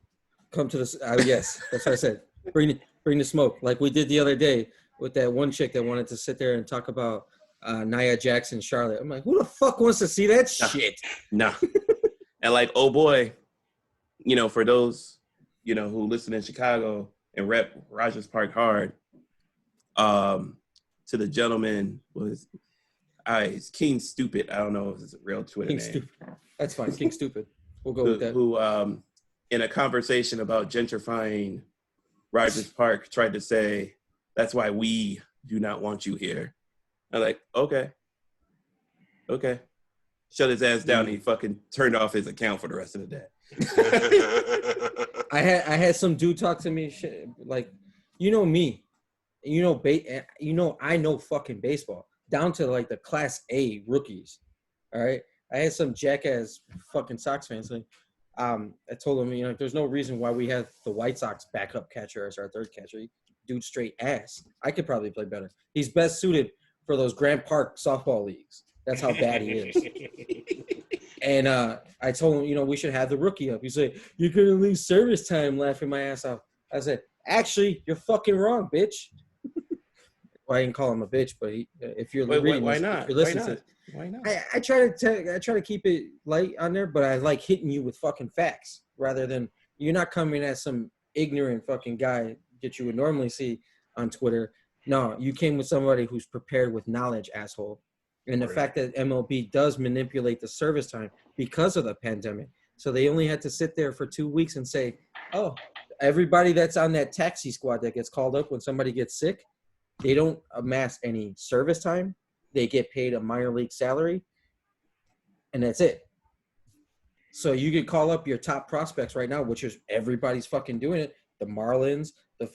Come to this. Yes, that's what I said. Bring the smoke, like we did the other day with that one chick that wanted to sit there and talk about Nia Jackson, Charlotte. I'm like, who the fuck wants to see that shit? No. And like, oh boy, you know, for those, you know, who listen in Chicago and rep Rogers Park hard, to the gentleman was, it's King Stupid. I don't know if it's a real Twitter King name. Stupid. That's fine. King Stupid. We'll go with that. Who, in a conversation about gentrifying Rogers Park, tried to say, that's why we do not want you here. I'm like, okay. Shut his ass down. He fucking turned off his account for the rest of the day. I had some dude talk to me, like, you know me, you know, I know fucking baseball down to like the Class A rookies. All right, I had some jackass fucking Sox fans like, I told him, you know, there's no reason why we have the White Sox backup catcher as our third catcher. Dude, straight ass. I could probably play better. He's best suited for those Grant Park softball leagues. That's how bad he is. And I told him, we should have the rookie up. He's like, you're going to lose service time, laughing my ass off. I said, actually, you're fucking wrong, bitch. Well, I didn't call him a bitch, but if you're reading why this, not? if you're listening to it, Why not? I try to keep it light on there, but I like hitting you with fucking facts rather than you're not coming at some ignorant fucking guy that you would normally see on Twitter. No, you came with somebody who's prepared with knowledge, asshole. And the fact that MLB does manipulate the service time because of the pandemic. So they only had to sit there for 2 weeks and say, oh, everybody that's on that taxi squad that gets called up when somebody gets sick, they don't amass any service time. They get paid a minor league salary, and that's it. So you could call up your top prospects right now, which is everybody's fucking doing it. The Marlins, the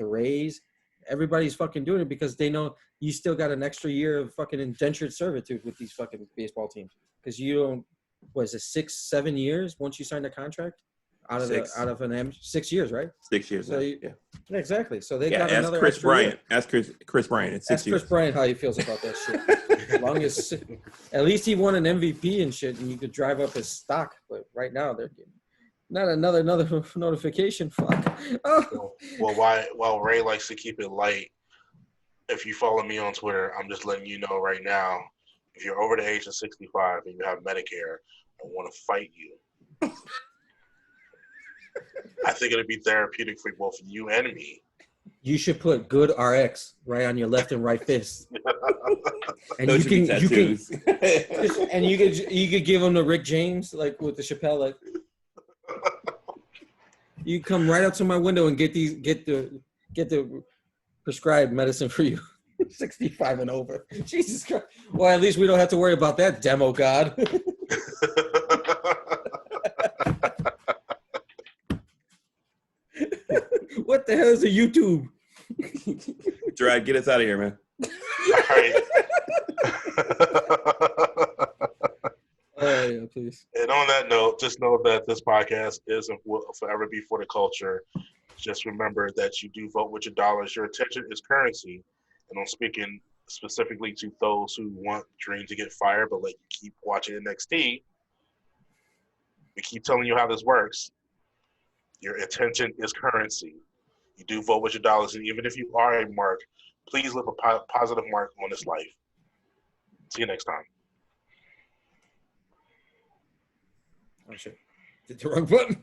Rays, everybody's fucking doing it because they know you still got an extra year of fucking indentured servitude with these fucking baseball teams. Because you don't, what is it, 6-7 years once you sign a contract out of an 6 years, right? 6 years. So yeah, exactly. So they got another Chris extra Bryant. year. Ask Chris Bryant. It's 6 Ask years. Chris Bryant how he feels about that shit. As long as at least he won an MVP and shit, and you could drive up his stock. But right now they're getting not another notification. Fuck. Oh. Well, while Ray likes to keep it light, if you follow me on Twitter, I'm just letting you know right now, if you're over the age of 65 and you have Medicare, I want to fight you. I think it'd be therapeutic for both you and me. You should put good RX right on your left and right fist. And Those you should can be you could give him the Rick James like with the Chappelle like you come right up to my window and get the prescribed medicine for you. 65 and over. Jesus Christ. Well, at least we don't have to worry about that demo god. What the hell is a YouTube? Gerard, get us out of here, man. All right. Oh, yeah, please. And on that note, just know that this podcast is and will forever be for the culture. Just remember that you do vote with your dollars. Your attention is currency. And I'm speaking specifically to those who want Dream to get fired, but like you keep watching NXT. We keep telling you how this works. Your attention is currency. You do vote with your dollars, and even if you are a mark, please leave a positive mark on this life. See you next time. Oh shit! Did the wrong button.